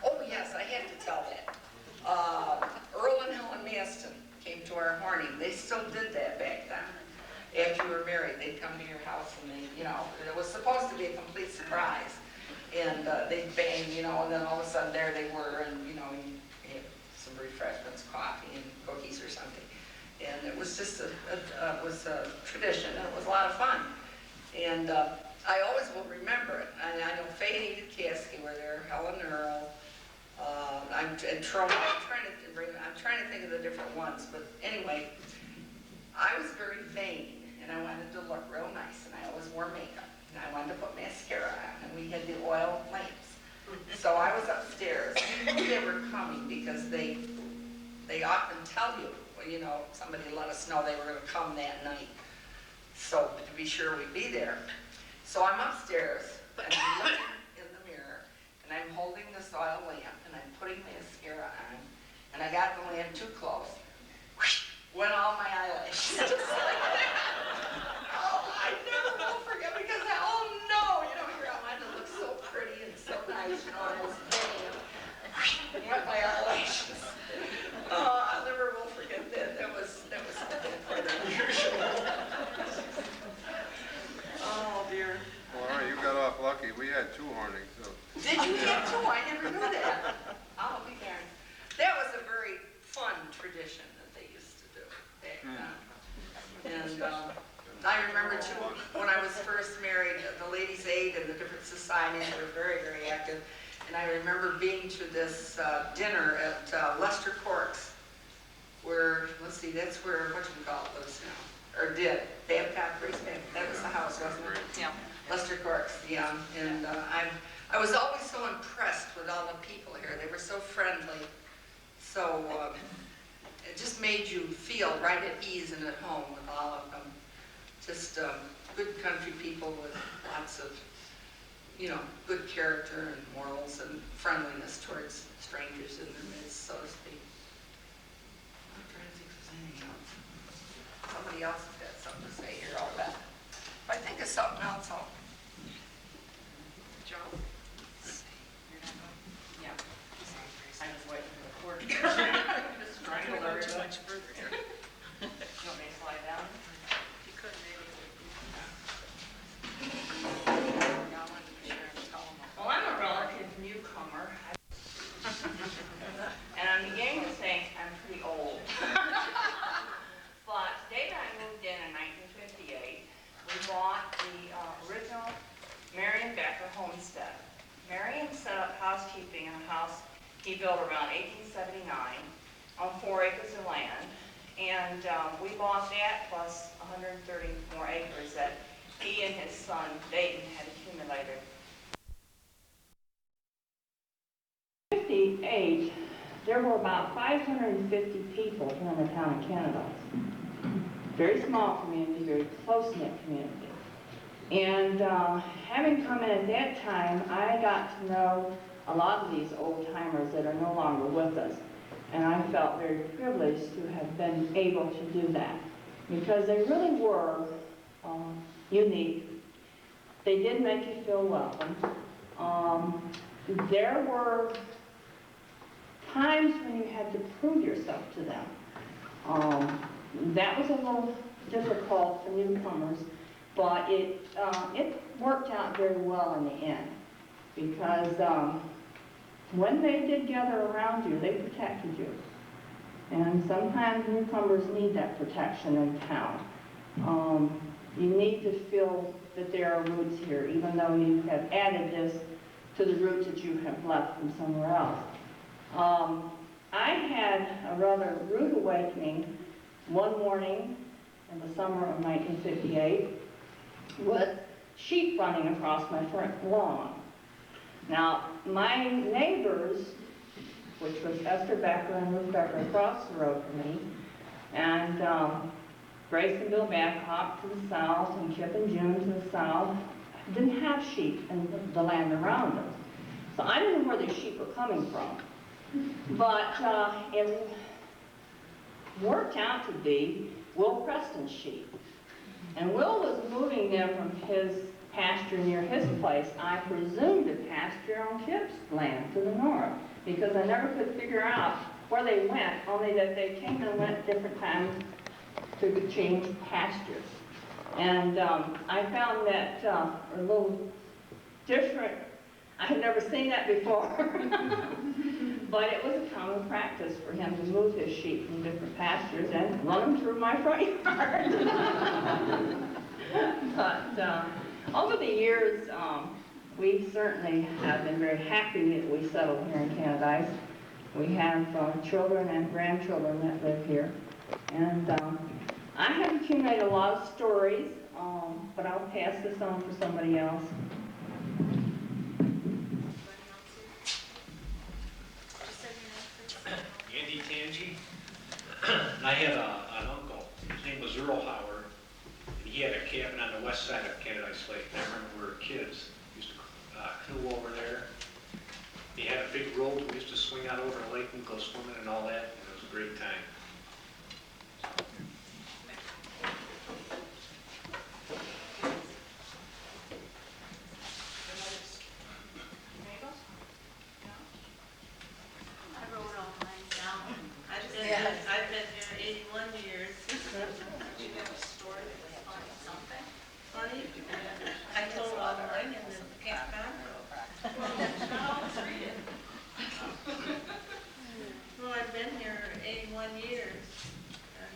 Oh, yes, I had to tell that. Earl and Helen Mastin came to our horning. They still did that back then. After you were married, they'd come to your house and they, you know, it was supposed to be a complete surprise. And they'd bang, you know, and then all of a sudden there they were, and, you know, you had some refreshments, coffee and cookies or something. And it was just it was a tradition, and it was a lot of fun. And I always will remember it. I know Faye and Edith Caskey were there, Helen Earl, I'm trying to think of the different ones, but anyway, I was very vain, and I wanted to look real nice, and I always wore makeup, and I wanted to put mascara on, and we had the oil lamps. So I was upstairs. I knew they were coming because they often tell you know, somebody let us know they were going to come that night. So to be sure we'd be there. So I'm upstairs, and I'm looking in the mirror, and I'm holding this oil lamp, and I'm putting mascara on, and I got the lamp too close. Went all my eyelashes. Just like that. Oh, I never will forget, because oh no, you know, here I wanted to look so pretty and so nice, you know, I was banging. Went my eyelashes. Oh, I'll never will forget that. That was quite unusual. Oh dear. Well, you got off lucky. We had 2 hornings, so. Did you have 2? I never knew that. I'll be darned. That was a very fun tradition that they used to do back then. And I remember too, when I was first married, the Ladies' Aid and the different societies were very, very active. And I remember being to this dinner at Lester Cork's, where, let's see, that's where, what do we call it, lives now? Or did. Babcock, Grace Babcock, that was the house, wasn't it? Yeah. Lester Cork's, yeah. And I was always so impressed with all the people here. They were so friendly. So it just made you feel right at ease and at home with all of them. Just good country people with lots of, you know, good character and morals and friendliness towards strangers in their midst, so to speak. I'm trying to think if there's anything else. Somebody else has got something to say here, I'll bet. If I think of something else, I'll... Joe? You're not going? Yeah. I was waiting for the cord. Just trying to go too much further here. You want me to slide down? You could, maybe. Well, I'm a relative newcomer. And I'm beginning to think I'm pretty old. But Dave and I moved in 1958. We bought the original Marion Becker homestead. Marion set up housekeeping in a house he built around 1879 on 4 acres of land. And we bought that plus 130 more acres that he and his son Dayton had accumulated 1958, there were about 550 people here in the town of Canadice. Very small community, very close-knit community. And having come in at that time, I got to know a lot of these old-timers that are no longer with us. And I felt very privileged to have been able to do that, because they really were unique. They did make you feel welcome. There were times when you had to prove yourself to them. That was a little difficult for newcomers, but it worked out very well in the end, because when they did gather around you, they protected you. And sometimes newcomers need that protection in town. You need to feel that there are roots here, even though you have added this to the roots that you have left from somewhere else. I had a rather rude awakening one morning in the summer of 1958 with sheep running across my front lawn. Now, my neighbors, which was Esther Becker and Ruth Becker across the road from me, and Grace and Bill Babcock to the south, and Chip and June to the south, didn't have sheep in the land around them. So I didn't know where these sheep were coming from. But it worked out to be Will Preston's sheep. And Will was moving them from his pasture near his place, I presume, to pasture on Chip's land to the north, because I never could figure out where they went, only that they came and went at different times to change pastures. And I found that a little different. I had never seen that before. But it was a common practice for him to move his sheep from different pastures and run them through my front yard. But over the years, we certainly have been very happy that we settled here in Canadice. We have children and grandchildren that live here. And I have accumulated a lot of stories, but I'll pass this on for somebody else. Andy Tangi. I had an uncle, his name was Earl Howard, and he had a cabin on the west side of Canadice Lake. And I remember we were kids, we used to canoe over there. He had a big road, we used to swing out over the lake and go swimming and all that, and it was a great time. I've been here 81 years. You have a story that was funny, something? Funny? I told all mine in the campground. I'll just read it. Well, I've been here 81 years. And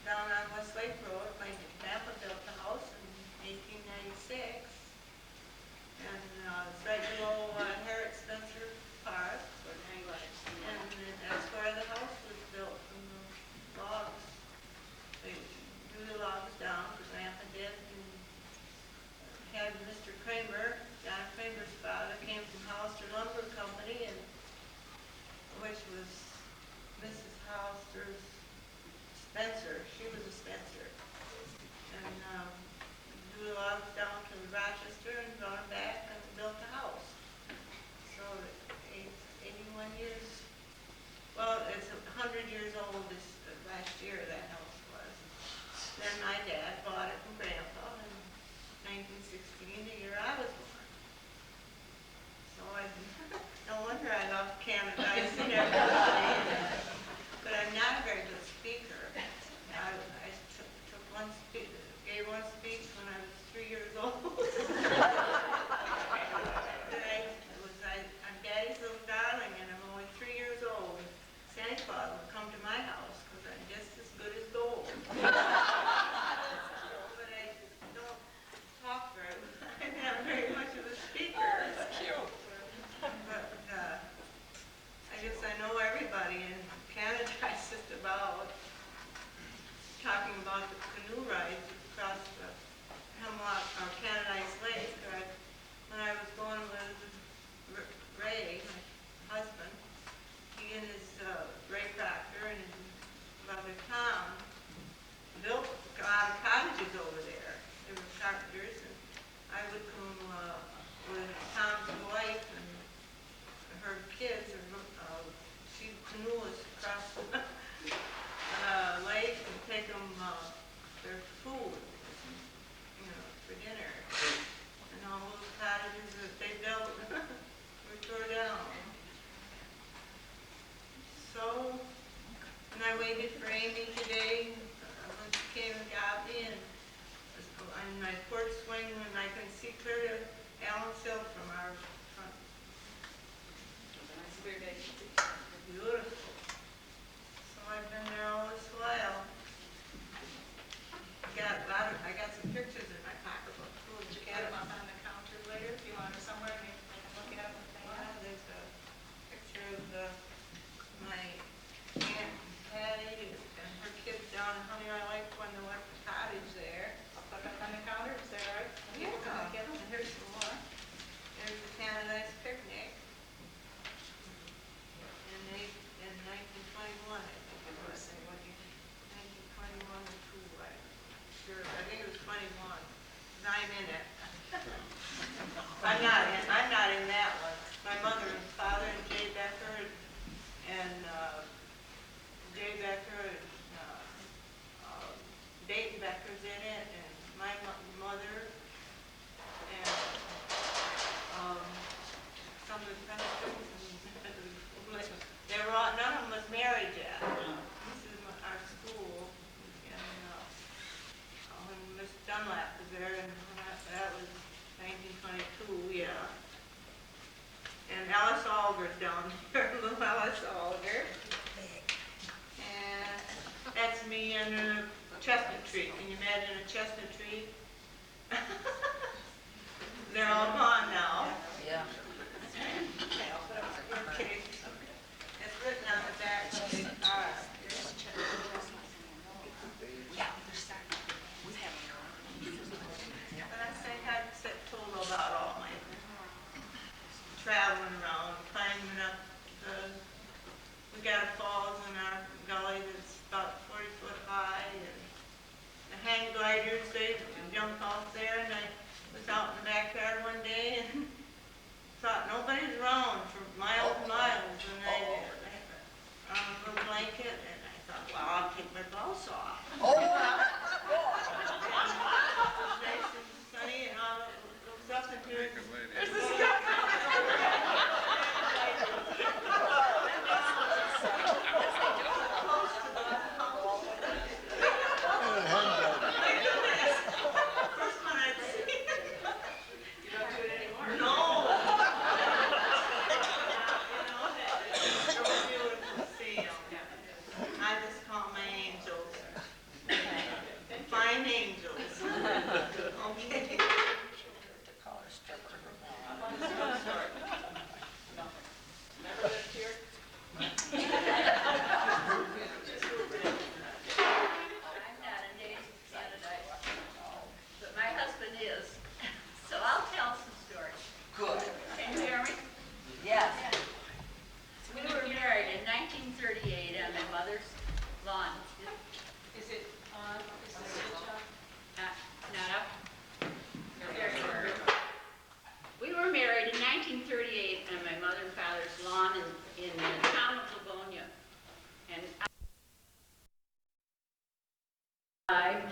down on West Lake Road, my grandpa built the house in 1896. And it's right below Harriet Spencer Park. And that's where the house was built, from the logs. They drew the logs down, the grandpa did, and had Mr. Kramer, John Kramer's father, came from Hollister Lumber Company, and which was Mrs. Hollister's Spencer. She was a Spencer. And drew the logs down to Rochester and brought them back and built the house. So 81 years. Well, it's 100 years old this last year, that house was. Then my dad bought it from Grandpa in 1916, the year I was born. So no wonder I love Canadice and everybody. But I'm not a very good speaker. I took one speech, gave one speech when I was 3 years old. I'm Daddy's little darling, and I'm only 3 years old. Santa Claus would come to my house because I'm just as good as gold. But I don't talk very well. I'm not very much of a speaker. That's cute. But I guess I know everybody in Canada, just about. Talking about the canoe rides across the Hemlock or Canadice Lake. When I was going with Ray, my husband, cottages over there. There were carpenters, and I would come with Tom's wife and her kids, and she'd canoe us across the lake and take them their food, you know, for dinner. And all those cottages that they built were tore down. So, and I waited for Amy today when she came and got me, and on my porch swing, and I can see clear to Allen's Hill from our front. Beautiful. So I've been there all this while. I got some pictures in my pocketbook. Would you get them up on the counter later if you want them somewhere, maybe they can look at them if they Yeah, want? there's a picture of my Aunt Patty and her kids down in Honey. I like when they went to the cottage there. I'll put them up on the counter, is that right? Yeah, Can I get them? and here's some more. There's the Canadice picnic. In 1921, I think it was. 1921 or 2, sure. I think it was 21. 'Cause I'm in it. I'm not in that one. My mother and father and Jay Becker and Jay Becker and Dayton Becker's in it, and my mother and some of the relatives. They were all, none of them was married yet. This is our school, and when Miss Dunlap was there, and that was 1922, yeah. And Alice Alger's down there, little Alice Alger. And that's me under a chestnut tree. Can you imagine a chestnut tree? They're all gone now. Yeah. Okay. It's written on the back. But I think I'd told about all my traveling around, climbing up we got a falls in our gully that's about 40 foot high, and the hang gliders, they jumped off there, and I was out in the backyard one day and thought nobody's around for miles and miles, and I on a little blanket, and I thought, well, I'll take my blouse off. Oh! It was nice and sunny, and all those up into it.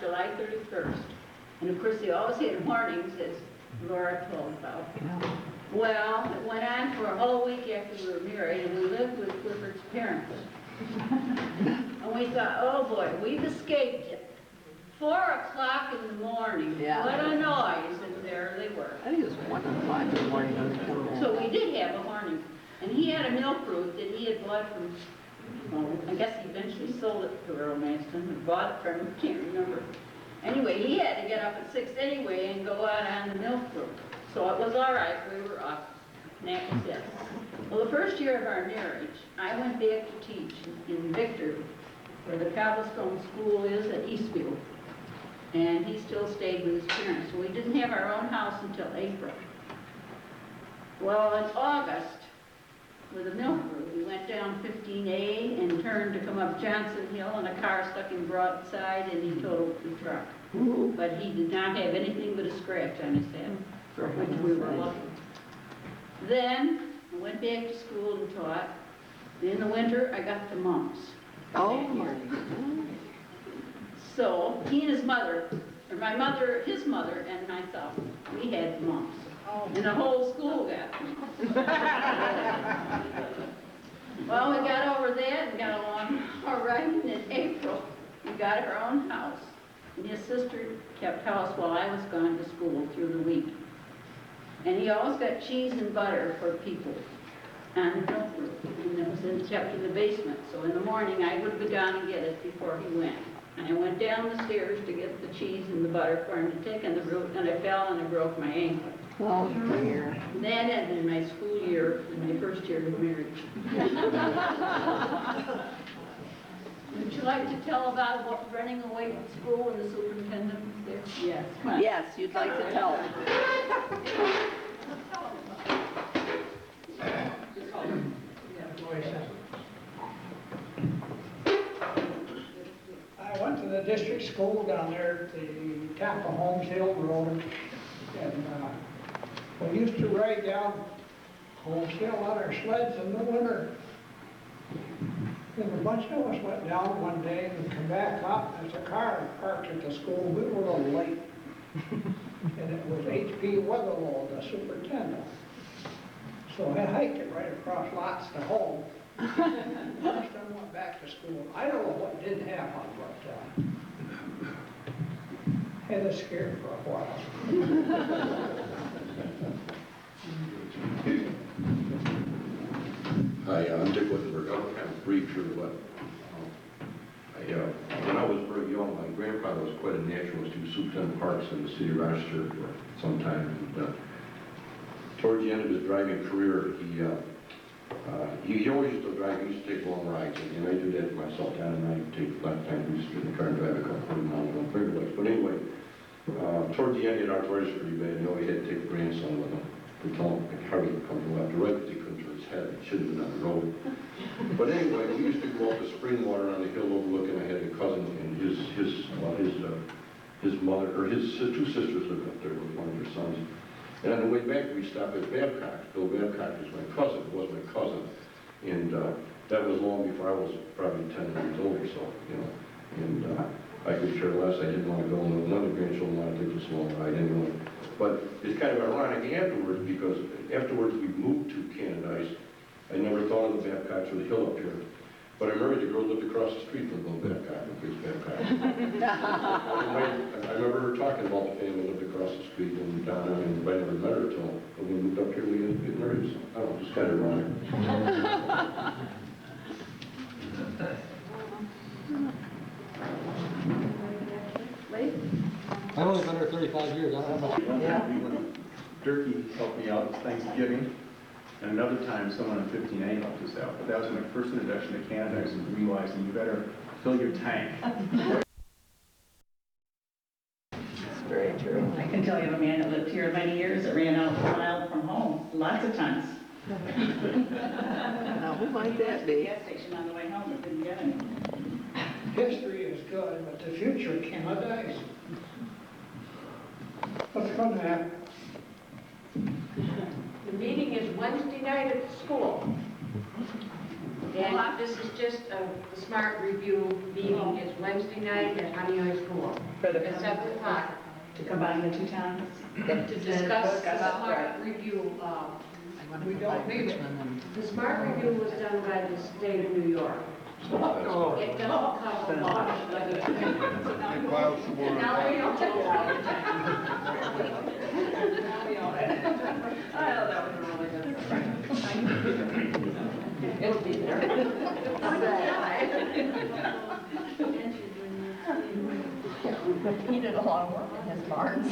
July 31st. And of course, they always had warnings, as Laura told about. Well, it went on for a whole week after we were married, and we lived with Clifford's parents. And we thought, oh boy, we've escaped it. 4 o'clock in the morning, what a noise, and there they were. I think it was 1 o'clock in the morning. So we did have a warning. And he had a milk route that he had bought from, well, I guess he eventually sold it to Earl Mastin, or bought it from him, can't remember. Anyway, he had to get up at 6 anyway and go out on the milk route. So it was all right, we were off. Naples, yes. Well, the first year of our marriage, I went back to teach in Victor, where the Cobblestone School is at Eastview. And he still stayed with his parents. So we didn't have our own house until April. Well, in August, with a milk road. We went down 15A and turned to come up Johnson Hill, and a car stuck him broadside, and he totaled the truck. But he did not have anything but a scratch on his head, for which we were lucky. Then I went back to school and taught. In the winter, I got the mumps. Oh, my. So he and his mother, or my mother, his mother, and myself, we had the mumps. And the whole school got them. Well, we got over that and got along all right. And in April, we got our own house. And his sister kept house while I was gone to school through the week. And he always got cheese and butter for people on the milk room. And it was kept in the basement. So in the morning, I would go down and get it before he went. And I went down the stairs to get the cheese and the butter for him to take on the route, and I fell and I broke my ankle. Oh, dear. That ended my school year, in my first year of marriage. Would you like to tell about what running away from school when the superintendent was there? Yes. Come on. Yes, you'd like to tell them. I went to the district school down there at the top of Holmes Hill Road, and we used to ride down Holmes Hill on our sleds in the winter. And a bunch of us went down one day and come back up, and there's a car parked at the school. We were a little late. And it was H.P. Weatherall, the superintendent. So I hiked it right across lots to home. First I went back to school. I don't know what didn't happen, but had us scared for a while. Hi, I'm Dick Whittenberg. I'll kind of brief here, but when I was very young, my grandfather was quite a naturalist. He was superintendent of parks in the city of Rochester for some time. And, towards the end of his driving career, he always used to drive. He used to take long rides, and I do that myself. Donna and I take a lot of time. We used to get in the car and drive a couple of miles on Finger Lakes. But anyway, towards the end, he had arthritis pretty bad. You know, he had to take a grandson with him. We told him he could hardly come to left or right because he couldn't turn his head. He should have been on the road. But anyway, we used to go up to spring water on the hill overlooking. I had a cousin, and his mother, or his two sisters lived up there with one of their sons. And on the way back, we stopped at Babcock. Bill Babcock was my cousin. It was my cousin. And that was long before I was probably 10 years old or so, you know. And I could care less. I didn't want to go. None of the grandchildren wanted to take this long ride anyway. But it's kind of ironic afterwards, because afterwards we moved to Canadice. I never thought of the Babcocks or the hill up here. But I married a girl who lived across the street from Bill Babcock, and Chris Babcock. I remember her talking about the family that lived across the street, and Donna, and I never met her till when we moved up here, we ended up getting married. So, I don't know, just kind of ironic. I've only been here 35 years. I don't have much. Yeah. Turkey helped me out with Thanksgiving, and another time someone on 15A helped us out. But that was my first introduction to Canada, and realizing you better fill your tank. That's very true. I can tell you of a man that lived here many years that ran out a mile from home, lots of times. Now, who might that be? Gas station on the way home, but didn't get any. History is good, but the future cannot die. What's going to happen? The meeting is Wednesday night at the school. And this is just the SMART review meeting is Wednesday night at Honeywell School. For the at 7 o'clock. To combine the two towns? To discuss the SMART review. We don't need it. The SMART review was done by the state of New York. It doesn't cover much. Now we don't take it. Oh, that was really good. It'll be there. He did a lot of work in his barns.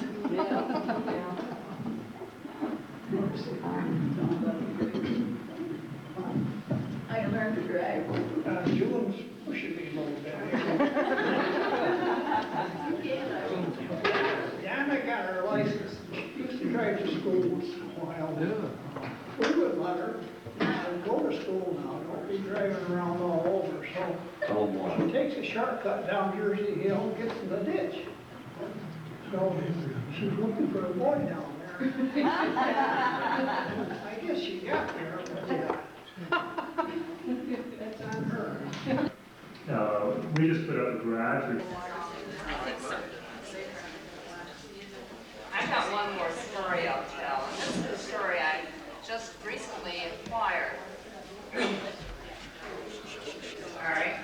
I learned to drive. June's pushing me a little bit. Donna got her license. Used to drive to school once in a while. Yeah. We would let her go to takes a shortcut down Jersey Hill and gets in the ditch. So she's looking for a boy down there. I guess she got there, but that's on her. We just put up a garage. I got one more story I'll tell, and this is a story I just recently acquired. All right.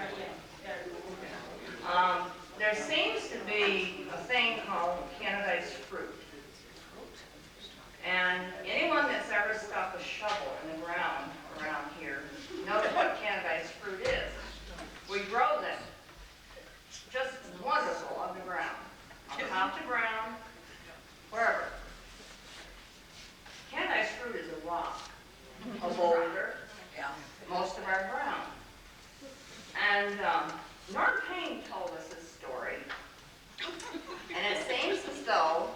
There seems to be a thing called Canadice fruit. And anyone that's ever stuck a shovel in the ground around here knows what Canadice fruit is. We grow them. Just wonderful on the ground. On top of the ground, wherever. Canadice fruit is a rock, a boulder, most of our ground. And Norm Payne told us this story. And it seems as though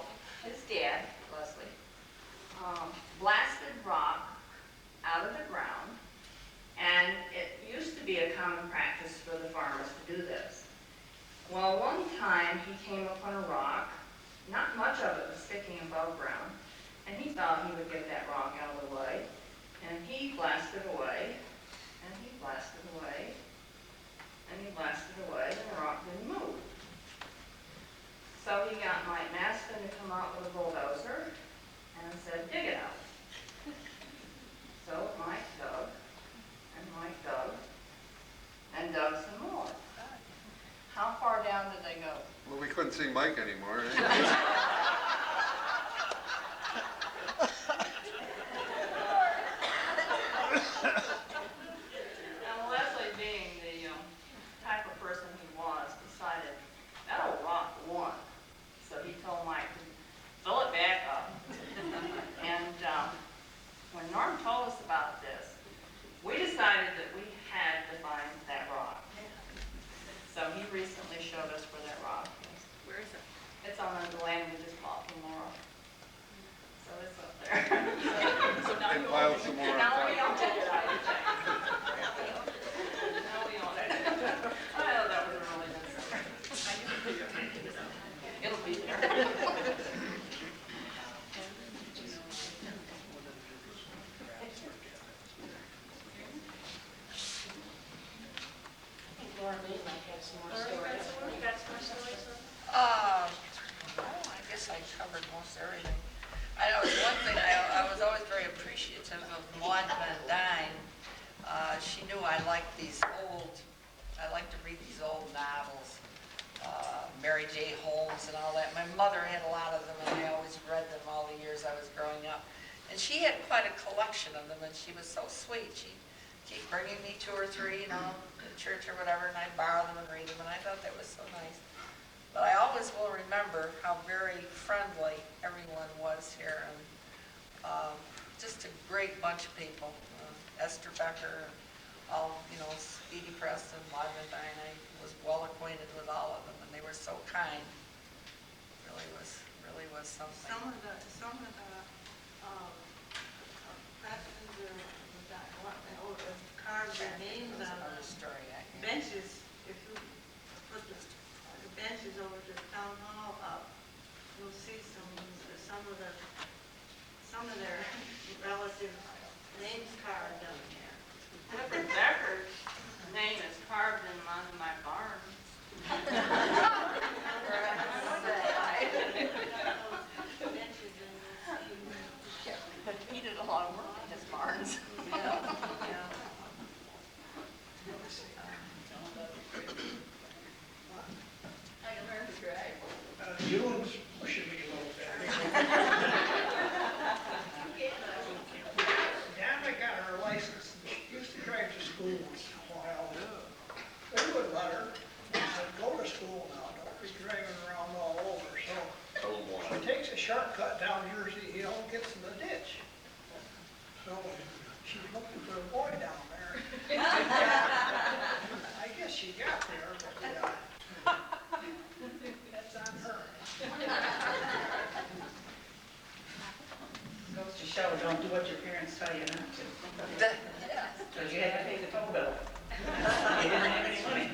his dad, Leslie, blasted rock out of the ground. And it used to be a common practice for the farmers to do this. Well, one time he came upon a rock, not much of it was sticking above ground, and he thought he would get that rock out of the way, and he blasted away, and he blasted away, and he blasted away, and the rock didn't move. So he got Mike Mastin to come out with a bulldozer and said, dig it out. So Mike dug, and Mike dug, and dug some more. How far down did they go? Well, we couldn't see Mike anymore. Now, Leslie, being the type of person he was, decided that old rock won. So he told Mike to fill it back up. And when Norm told us about this, we decided that we had to find that rock. So he recently showed us where that rock is. Where is it? It's on the land we just bought from Laurel. So it's up there. So now They piled some more on now top. we own it. Now we own it. Oh, that was a really good story. It'll be there. Laura May might have some more stories. You got some more stories? I guess I covered most everything. I know it's one thing, I was always very appreciative of Maud Van Dyne. She knew I liked these old, I like to read these old novels, Mary J. Holmes and all that. My mother had a lot of them, and I always read them all the years I was growing up. And she had quite a collection of them, and she was so sweet. She'd keep bringing me 2 or 3, to church or whatever, and I'd borrow them and read them, and I thought that was so nice. But I always will remember how very friendly everyone was here, and just a great bunch of people. Esther Becker, all, Speedy Preston, Maud Van Dyne. I was well acquainted with all of them, and they were so kind. Really was something. Some of the carved their names on Another story I hear. benches. If you put the benches over to the town hall up, you'll see some of their relatives' names carved on there. Clifford Becker's name is carved in one of my barns. He did a lot of work in his barns. June's pushing me a little bit. Donna got her license, and she used to drive to school once in a while. They would let her, and said, go to school now, don't be driving around all over. So she takes a shortcut down Jersey Hill and gets in the ditch. So she's looking for a boy down there. I guess she got there, but that's on her. Goes to show, don't do what your parents tell you not to. Because you had to pay the toll bill. You didn't have any money.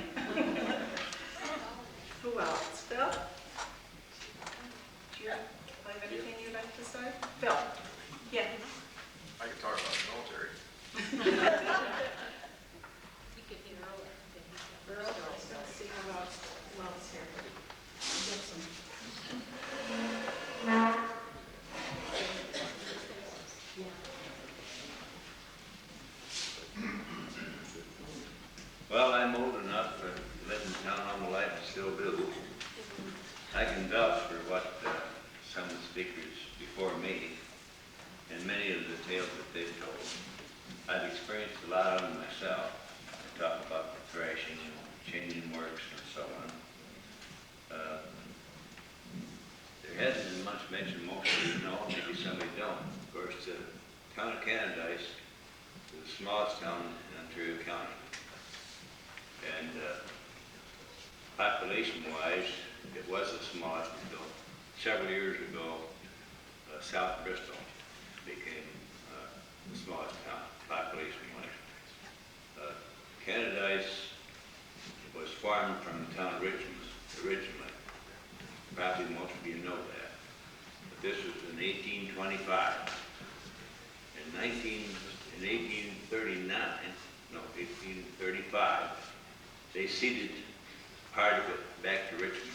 here. Get some. Well, I'm old enough to live in town all my life and still do. I can vouch for what some of the speakers before me and many of the tales that they've told. I've experienced a lot of them myself. I talk about the thrashing and changing works and so on. There hasn't been much mentioned, most of you know, maybe somebody don't. Of course, the town of Canadice is the smallest town in Ontario County. And population-wise, it was the smallest until several years ago. South Bristol became the smallest town, population-wise. Canadice was formed from the town of Richmond originally. Probably most of you know that. But this was in 1825. In 1835, they ceded part of it back to Richmond.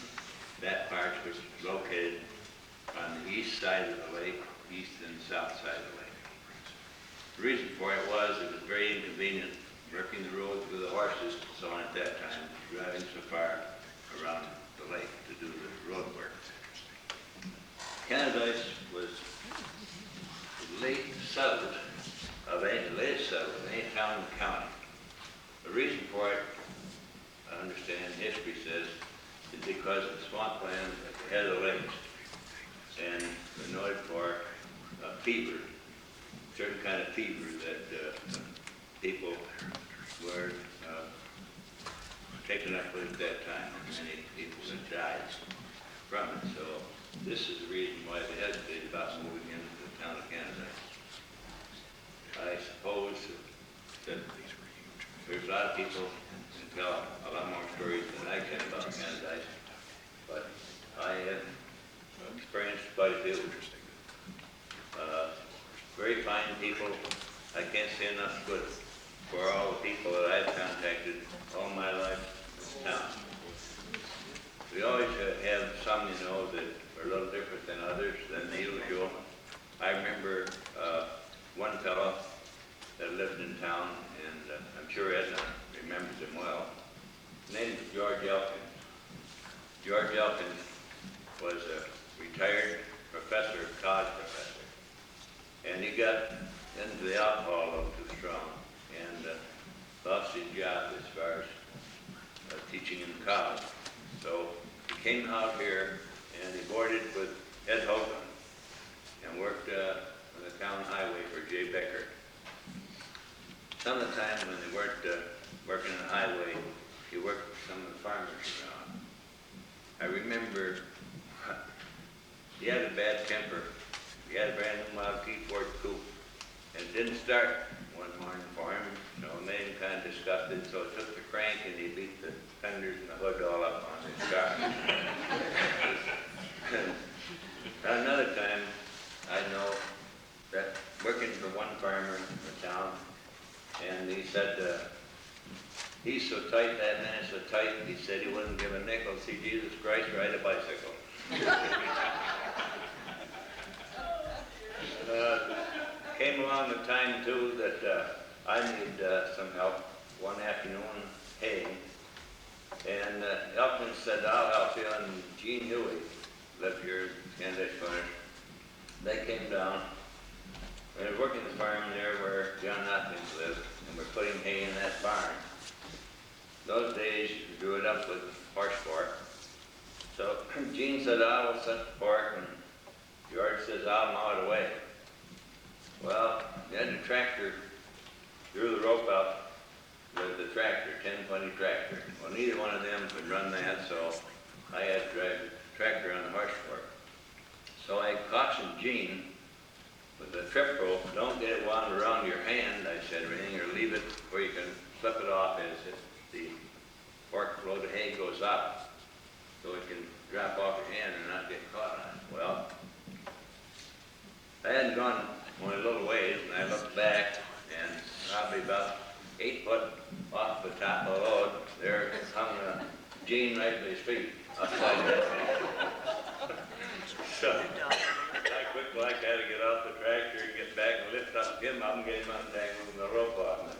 That part was located on the east side of the lake, east and south side of the lake. The reason for it was very inconvenient working the roads with the horses and so on at that time, driving so far around the lake to do the road work. Canadice was the latest settled of any town in the county. The reason for it, I understand, history says, is because of the swampland at the head of the lakes, and they're noted for fever, certain kind of fever that people were taken up with at that time, and many people have died from it. So this is the reason why they hesitated about moving into the town of Canadice. I suppose that there's a lot of people who can tell a lot more stories than I can about Canadice, but I have experienced quite a few. Very fine people. I can't say enough good for all the people that I've contacted all my life in town. We always have some, you know, that are a little different than others, than the usual. I remember one fellow that lived in town, and I'm sure Ed1 remembers him well. His name is George Elkins. George Elkins was a retired professor, college professor, and he got into the alcohol a little too strong and lost his job as far as teaching in college. So he came out here and he boarded with Ed1 and worked on the town highway for J. Becker. Some of the time when they weren't working on the highway, he worked with some of the farmers around. I remember he had a bad temper. He had a brand new Model T Ford coupe, and it didn't start one morning for him, so it made him kind of disgusted, so he took the crank and he beat the fenders and the hood all up on his car. Another time, I know that working for one farmer in the town, and he said, he's so tight, that man is so tight, he said he wouldn't give a nickel to see Jesus Christ ride a bicycle. Came along the time, too, that I needed some help one afternoon haying. And Elkins said, I'll help you, and Gene Huey lived here in Canadice Corner. They came down. We were working the farm there where John Hopkins lived, and we're putting hay in that barn. Those days, you drew it up with horse fork. So Gene said, I will set the fork, and George says, I'll mow it away. Well, then the tractor drew the rope out with the tractor, 1020 tractor. Well, neither one of them could run that, so I had to drive the tractor on the horse fork. So I cautioned Gene with the trip rope, don't get it wound around your hand, I said, or anything, or leave it where you can slip it off as if the fork load of hay goes up, so it can drop off your hand and not get caught on it. Well, I hadn't gone only a little ways, and I looked back, and probably about 8 foot off the top of the load, there hung a Gene right by his feet, upside down. So, I quick like had to get off the tractor and get back and lift up him up and get him untangled and the rope off.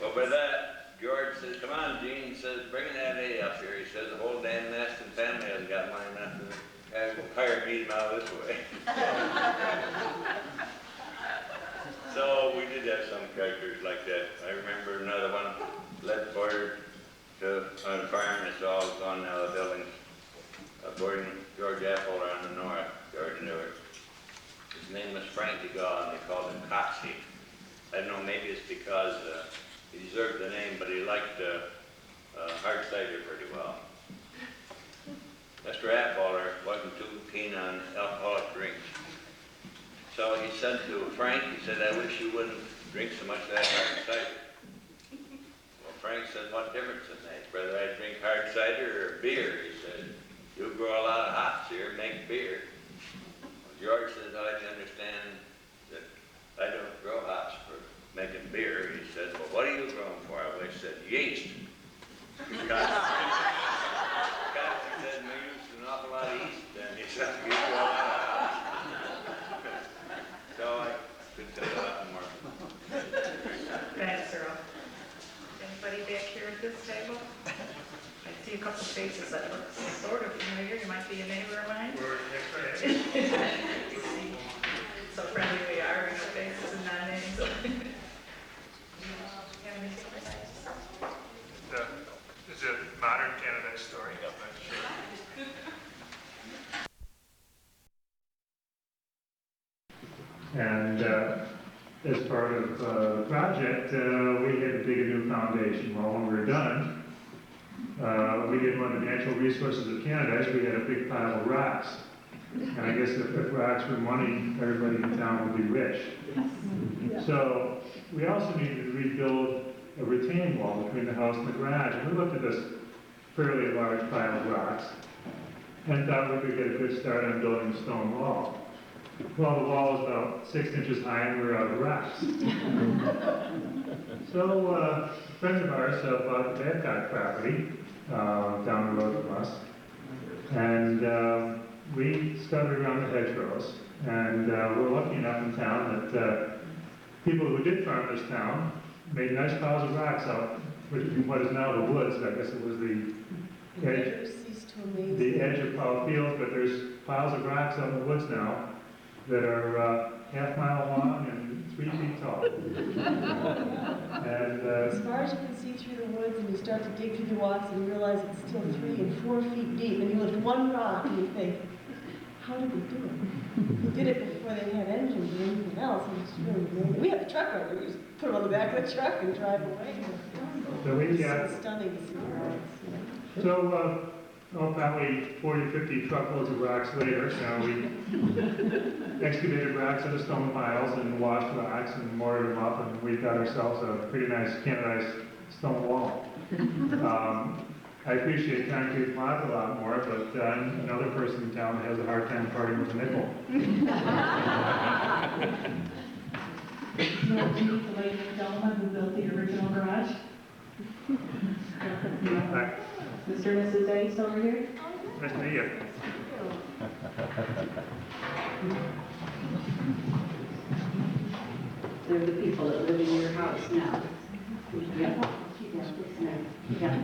Well, by that, George says, come on, Gene, he says, bring that hay up here. He says, the whole damn Mastin family hasn't got mine enough to hire me to out this way. So we did have some characters like that. I remember another one, led forward to on a farm that's all gone now, the buildings. Boarding George Apple around the north, George knew it. His name was Frankie Gaw, and they called him Coxie. I don't know, maybe it's because he deserved the name, but he liked hard cider pretty well. Mr. Appoller wasn't too keen on alcoholic drinks. So he said to Frank, he said, I wish you wouldn't drink so much of that hard cider. Well, Frank said, what difference it makes, whether I drink hard cider or beer? He said, you grow a lot of hops here, make beer. Well, George says, I understand that I don't grow hops for making beer. He said, well, what are you growing for? I said, yeast. Because he said, we used an awful lot of yeast then. He said, you grow a lot of hops. So I could say a lot more. Thanks, Earl. Anybody back here at this table? I see a couple faces that look sort of familiar. You might be a neighbor of mine. We're next to You see, so friendly we are, we know faces and not names. Is it a modern Canadice story? And as part of the project, we had to dig a new foundation. Well, when we were done, we didn't want the natural resources of Canadice. We had a big pile of rocks. And I guess if rocks were money, everybody in town would be rich. So we also needed to rebuild a retaining wall between the house and the garage. And we looked at this fairly large pile of rocks and thought we could get a good start on building a stone wall. Well, the wall was about 6 inches high and we were out of rocks. So friends of ours bought the Babcock property down the road from us. And we scuttered around the hedgerows. And we're lucky enough in town that people who did farm this town made nice piles of rocks out, which is what is now the woods. I guess it was the edge of Powell Field, but there's piles of rocks out in the woods now that are half-mile long and 3 feet tall. And as far as you can see through the woods, and you start to dig through the rocks and you realize it's still 3 and 4 feet deep, and you lift one rock and you think, how did they do it? Who did it before they had engines or anything else? And it's really amazing. We have a truck over there. We just put them on the back of the truck and drive away. so we got, It's stunning to see. so probably 40, 50 truckloads of rocks later, we excavated rocks out of stone piles and washed rocks and mortared them up, and we got ourselves a pretty nice Canadice stone wall. I appreciate concrete block a lot more, but I'm another person in town that has a hard time parting with a nickel. You want to meet the lady and gentleman who built the original garage? Mr. and Mrs. Ace over here? Nice to meet you. They're the people that live in your house now. Yeah. Yeah.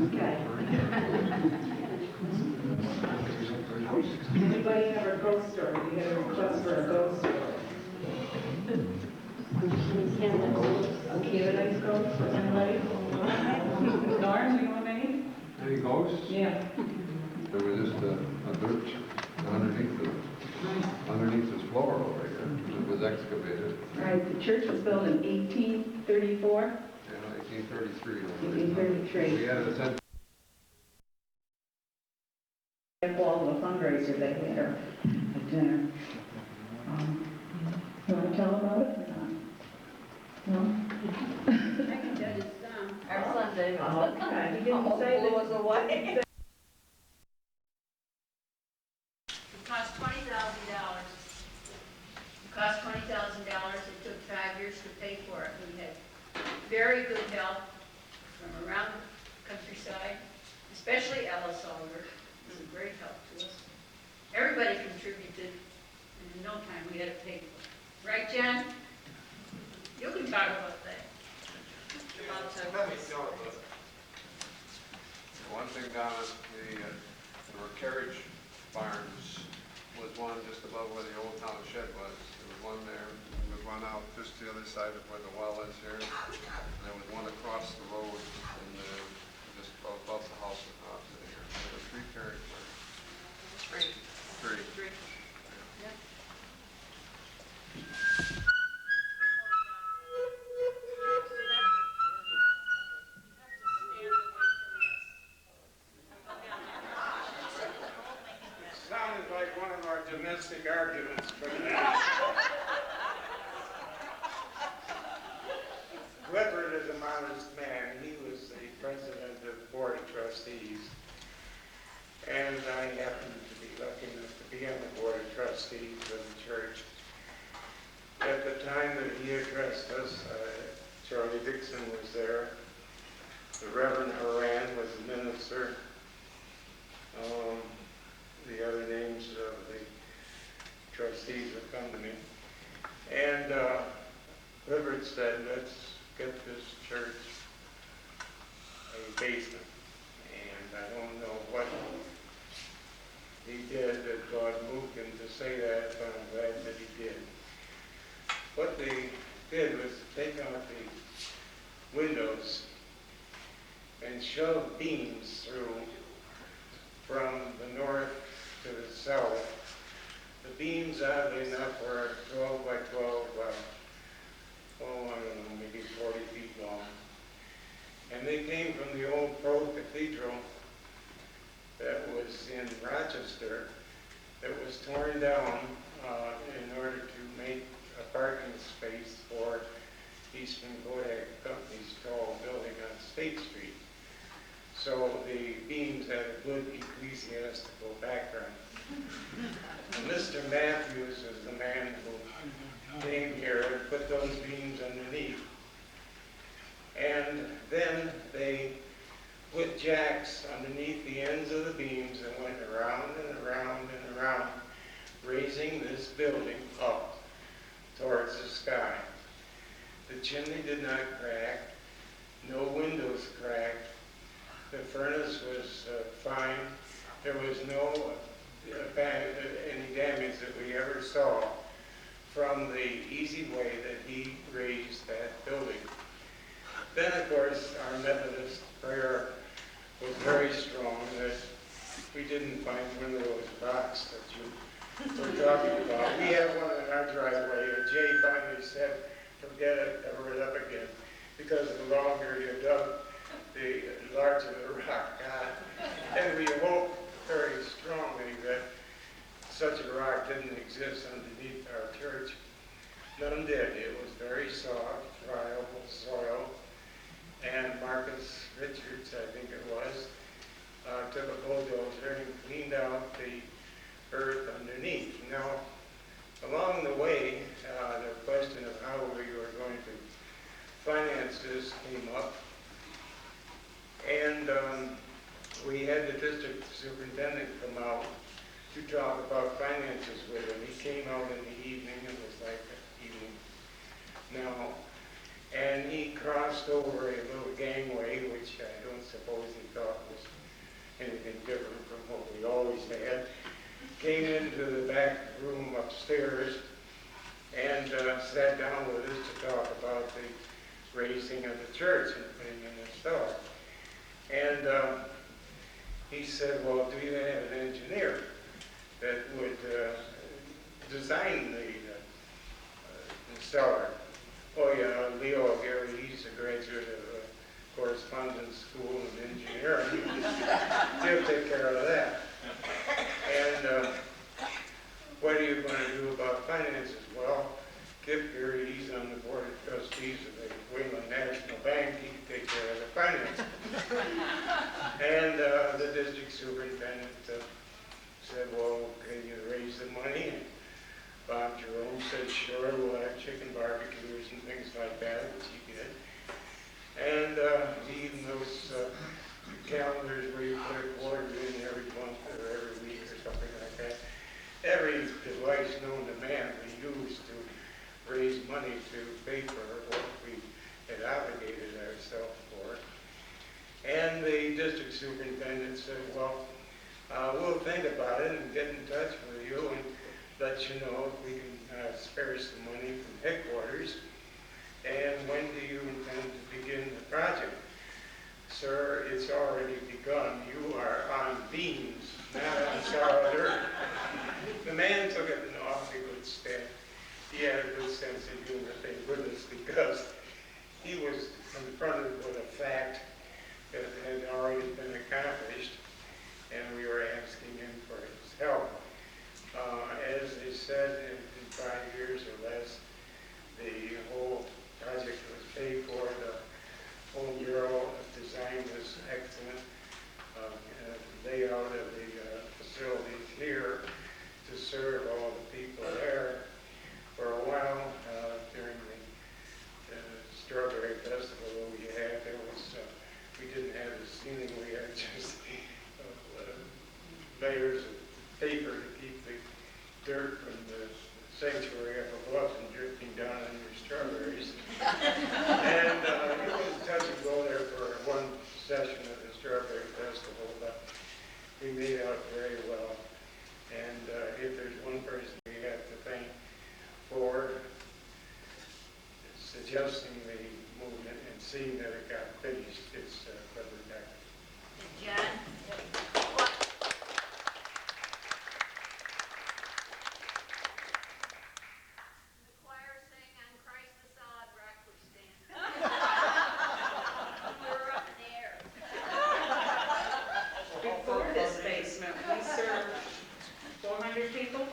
Okay. Anybody have a ghost story? We had a request for a ghost story. A Canadice ghost for anybody? Norm, you want any? Any ghosts? Yeah. There was just a dirt underneath this floor over here. It was excavated. Right, the church was built in 1834. Yeah, 1833. 1833. We had a tent. All the fundraiser they had or a dinner. You want to tell about it or not? No? I can tell you some. Our son David. Okay, he didn't say that. Was away. It cost $20,000. It cost $20,000. It took 5 years to pay for it. We had very good help we had to pay for. Right, John? You can talk about that. Let me tell you about it. One thing down at the carriage barns was one just above where the old town shed was. There was one there, there was one out just the other side of where the well is here. And there was one across the road and just above the house opposite here. There were 3 carriage barns. Three. Sounded like one of our domestic arguments, but Clifford is a modest man. He was the president of the Board of Trustees, and I happened to be lucky enough to be on the Board of Trustees of the church. At the time that he addressed us, Charlie Dixon was there. The Reverend Horan was the minister. The other names of the trustees would come to me. And Clifford said, let's get this church a basement. And I don't know what he did that God moved him to say that, but I'm glad that he did. What they did was take out the windows and shove beams through from the north to the south. The beams, oddly enough, were 12 by 12, I don't know, maybe 40 feet long. And they came from the old Pearl Cathedral that was in Rochester, that was torn down in order to make a parking space for Eastern Kodak Company's tall building on State Street. So the beams had a good ecclesiastical background. Mr. Matthews is the man who came here and put those beams underneath. And then they put jacks underneath the ends of the beams and went around and around and around, raising this building up towards the sky. The chimney did not crack, no windows cracked, the furnace was fine, there was no any damage that we ever saw from the easy way that he raised that building. Then, of course, our Methodist prayer was very strong that we didn't find one of those rocks that you were talking about. We have one in our driveway, and Jay finally said, forget it, cover it up again, because the longer you dug, the larger the rock got. And we hope very strongly that such a rock didn't exist underneath our church. None did. It was very soft, friable soil. And Marcus Richards, I think it was, took a bulldozer and cleaned out the earth underneath. Now, along the way, the question of how we were going to finance this came up. And we had the district superintendent come out to talk about finances with him. He came out in the evening, it was like an evening now, and he crossed over a little gangway, which I don't suppose he thought was anything different from what we always had, came into the back room upstairs and sat down with us to talk about the raising of the church and putting in the cellar. And he said, well, do you have an engineer that would design the cellar? Oh yeah, Leo here, he's a graduate of correspondence school and engineering. He'll take care of that. And what are you going to do about finances? Well, Kip here, he's on the board of trustees of the Wayland National Bank. He can take care of the finances. And the district superintendent said, well, can you raise the money? And Bob Jerome said, sure, we'll have chicken barbecues and things like that, which he did. And even those calendars where you put a quarter in every month or every week or something like that, every device known to man, we used to raise money to pay for what we had obligated ourselves for. And the district superintendent said, well, we'll think about it and get in touch with you and let you know if we can spare some money from headquarters. And when do you intend to begin the project? Sir, it's already begun. You are on beams, not on solid earth. The man took it in awfully good stead. He had a good sense of humor, thank goodness, because he was confronted with a fact that had already been accomplished, and we were asking him for his help. As they said, in 5 years or less, the whole project was paid for. The whole Earl design was excellent. Layout of the facilities here to serve all the people there. For a while, during the Strawberry Festival we had, we didn't have the ceiling, we had just layers of paper to keep the dirt from the sanctuary up above from drifting down on your strawberries. And it was touch and go there for one session of the Strawberry Festival, but we made out very well. And if there's one person we have to thank for suggesting the movement and seeing that it got finished, it's Reverend Becker. John? Before this basement, we served 400 people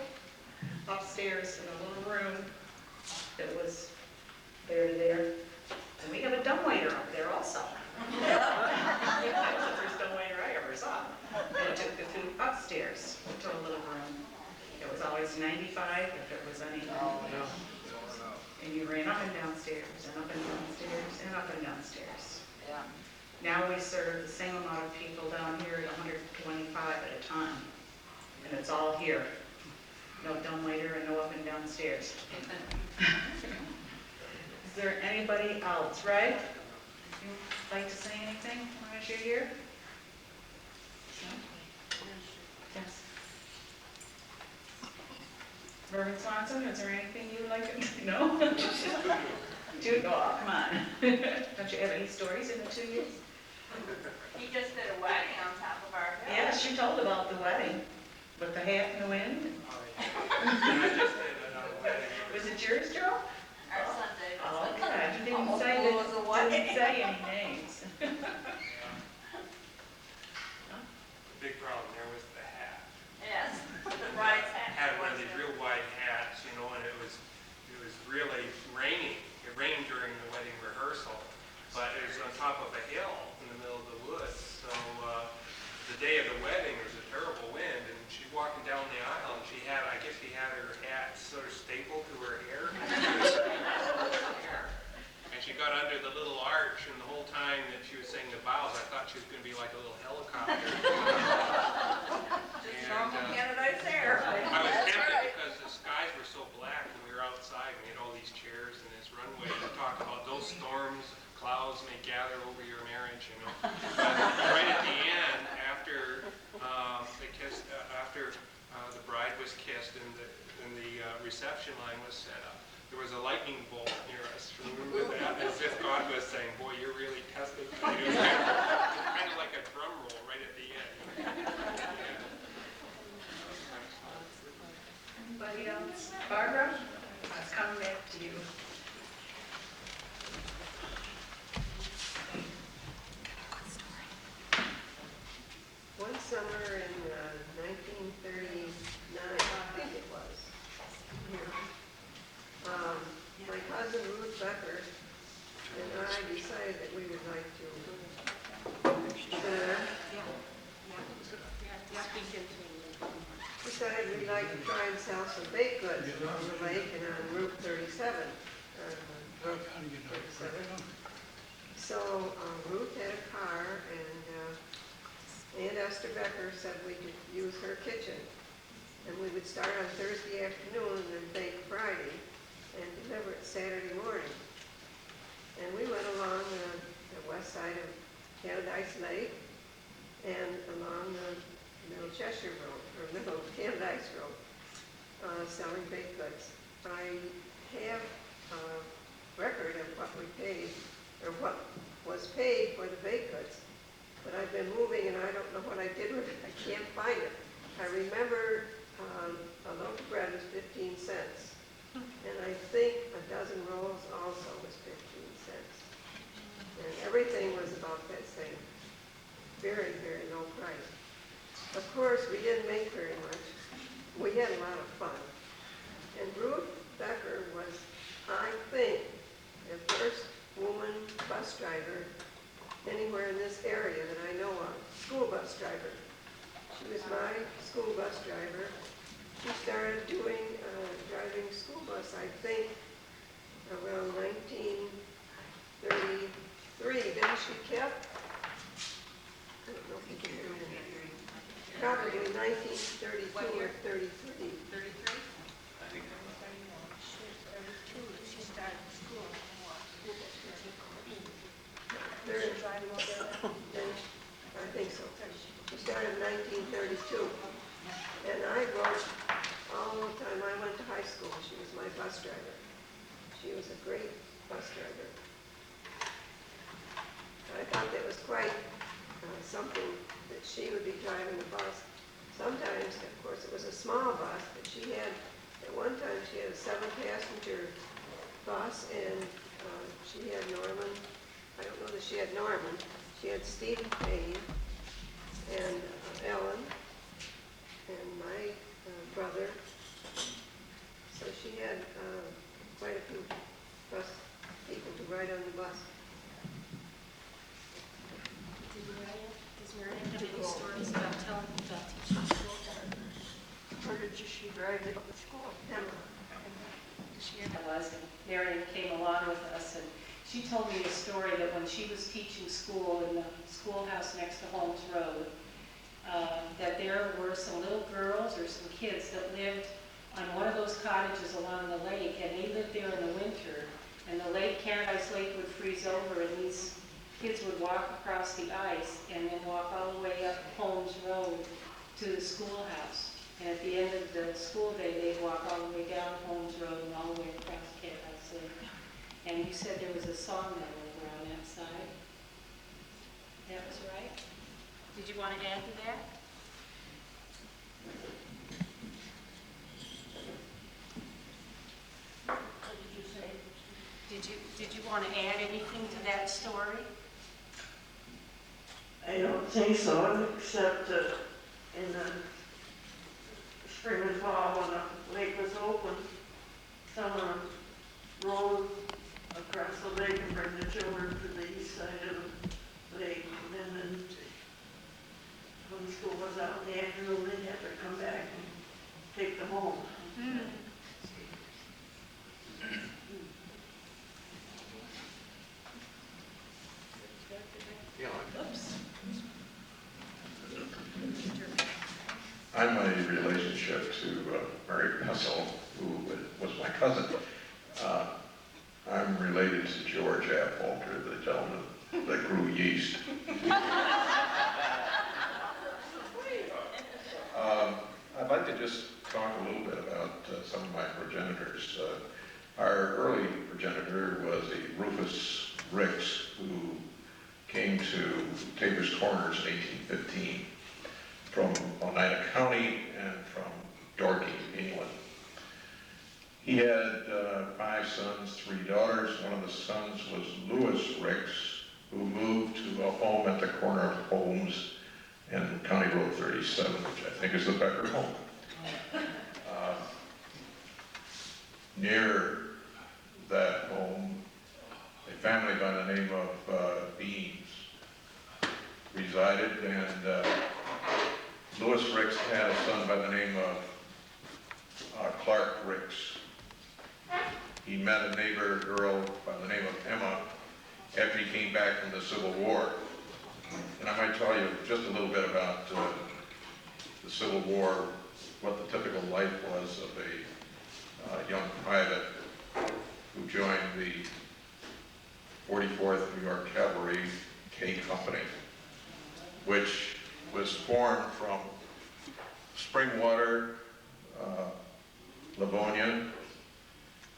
upstairs in a little room that was there to there. And we have a dumbwaiter up there also. That was the first dumbwaiter I ever saw. And it took the food upstairs to a little room. It was always 95 if it was any. And you ran up and downstairs, and up and downstairs, and up and downstairs. Yeah. Now we serve the same amount of people down here at 125 at a time. And it's all here. No dumbwaiter and no up and downstairs. Is there anybody else, right? Would you like to say anything while you're here? No? Yes. Reverend Swanson, is there anything you would like to know? Dude, oh, come on. Don't you have any stories in the 2 years? He just did a wedding on top of our hill. Yeah, she told about the wedding with the hat in the wind. Was it yours, Joe? Our son did. Oh, okay. You didn't say any names. The big problem there was the hat. Yes, the bride's hat. Had one of these real wide hats, you know, and it was really raining. It rained during the wedding rehearsal, but it was on top of a hill in the middle of the woods. So the day of the wedding, there was a terrible wind, and she's walking down the aisle, and I guess she had her hat sort of stapled to her hair. And she got under the little arch, and the whole time that she was saying the vows, I thought she was going to be like a little helicopter. Just normal Canadice hair. I was tempted because the skies were so black when we were outside, and we had all these chairs and this runway to talk about those storms, clouds may gather over your marriage, you know. But right at the end, after the bride was kissed and the reception line was set up, there was a lightning bolt near us. Remember that? As if God was saying, boy, you're really tested. It was kind of like a drum roll right at the end. Anybody else? Barbara, let's come back to you. One summer in 1939, I think it was, my cousin Ruth Becker and I decided that we would like to decided we'd like to try and sell some baked goods on the lake and on Route 37. So Ruth had a car, and Aunt Esther Becker said we could use her kitchen. And we would start on Thursday afternoon and bake Friday and deliver it Saturday morning. And we went along the west side of Canadice Lake and along the Middle Cheshire Road, or Middle Canadice Road, selling baked goods. I have a record of what we paid, or what was paid for the baked goods, but I've been moving and I don't know what I did with it. I can't find it. I remember a loaf of bread was 15 cents, and I think a dozen rolls also was 15 cents. And everything was about that same, very, very low price. Of course, we didn't make very much. We had a lot of fun. And Ruth Becker was, I think, the first woman bus driver anywhere in this area that I know of, school bus driver. She was my school bus driver. She started doing driving school bus, I think, around 1933. Didn't she, Kip? I don't know if you can hear me. Probably 1932 or 33. 33? She started school. I think so. She started in 1932. And I rode all the time I went to high school. She was my bus driver. She was a great bus driver. I thought that was quite something that she would be driving a bus. Sometimes, of course, it was a small bus, but she had, at one time, she had a 7-passenger bus, and she had Norman. I don't know that she had Norman. She had Stephen Payne and Ellen and my brother. So she had quite a few bus people to ride on the bus. Did Marianne have any stories about teaching school? Or did she drive it to school? Emma. Marianne came along with us, and she told me a story that when she was teaching school in the schoolhouse next to Holmes Road, that there were some little girls or some kids that lived on one of those cottages along the lake, and they lived there in the winter, and the lake, Canadice Lake, would freeze over, and these kids would walk across the ice and then walk all the way up Holmes Road to the schoolhouse. And at the end of the school day, they'd walk all the way down Holmes Road and all the way across Canadice Lake. And you said there was a sawmill over on that side. That was right? Did you want to add to that? What did you say? Did you want to add anything to that story? I don't think so, except that in the spring and fall when the lake was open, someone rolled across the lake and bring the children to the east side of the lake. And then when school was out in the afternoon, they'd have to come back and take them home. I'm a relationship to Mary Pessel, who was my cousin. I'm related to George Apfolter, the gentleman that grew yeast. I'd like to just talk a little bit about some of my progenitors. Our early progenitor was a Rufus Ricks, who came to Tabor's Corners in 1815 from Oneida County and from Dorking, England. He had 5 sons, 3 daughters. One of the sons was Lewis Ricks, who moved to a home at the corner of Holmes and County Road 37, which I think is the Becker home. Near that home, a family by the name of Beans resided, and Lewis Ricks had a son by the name of Clark Ricks. He met a neighbor girl by the name of Emma after he came back from the Civil War. And I might tell you just a little bit about the Civil War what the typical life was of a young private who joined the 44th New York Cavalry K Company, which was formed from Springwater, Livonia,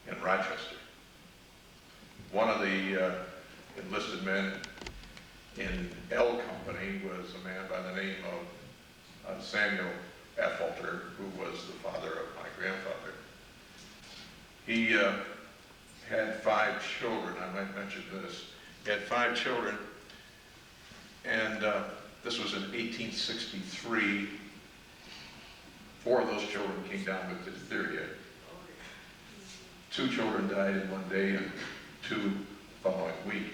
and Rochester. One of the enlisted men in L Company was a man by the name of Samuel Affolter, who was the father of my grandfather. He had 5 children. I might mention this. He had 5 children, and this was in 1863. 4 of those children came down with diphtheria. 2 children died in one day and 2 the following week.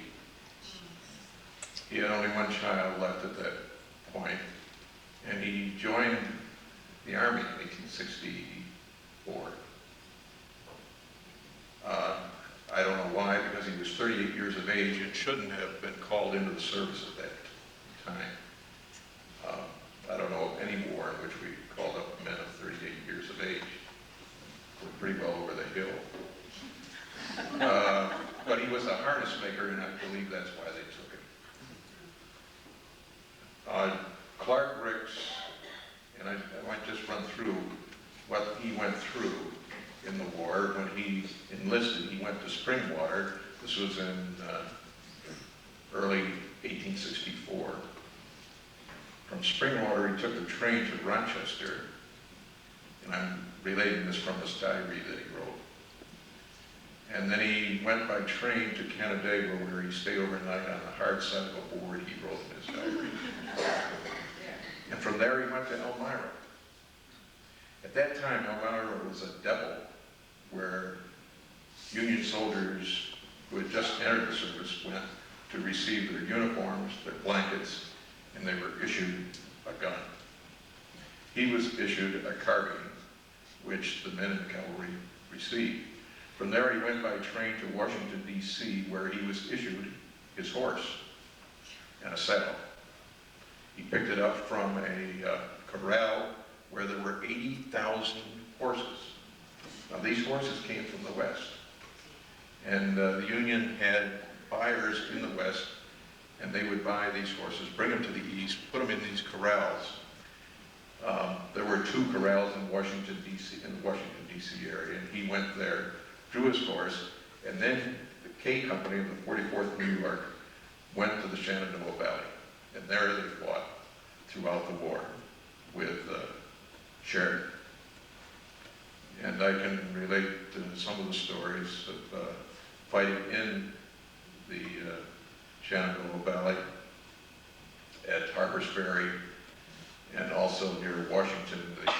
He had only 1 child left at that point, and he joined the Army in 1864. I don't know why, because he was 38 years of age and shouldn't have been called into the service at that time. I don't know of any war in which we called up men of 38 years of age. We're pretty well over the hill. But he was a harness maker, and I believe that's why they took him. Clark Ricks, and I might just run through what he went through in the war. When he enlisted, he went to Springwater. This was in early 1864. From Springwater, he took the train to Rochester, and I'm relating this from his diary that he wrote. And then he went by train to Canandaigua, where he stayed overnight on the hard side of a board he wrote in his diary. And from there he went to Elmira. At that time, Elmira was a devil, where Union soldiers who had just entered the service went to receive their uniforms, their blankets, and they were issued a gun. He was issued a carbine, which the men in the cavalry received. From there he went by train to Washington, D.C., where he was issued his horse and a saddle. He picked it up from a corral where there were 80,000 horses. Now these horses came from the West, and the Union had buyers in the West, and they would buy these horses, bring them to the East, put them in these corrals. There were 2 corrals in Washington, D.C., in the Washington, D.C. area, and he went there, drew his horse, and then the K Company of the 44th New York went to the Shenandoah Valley, and there they fought throughout the war with Sheridan. And I can relate to some of the stories of fighting in the Shenandoah Valley at Harper's Ferry, and also near Washington, the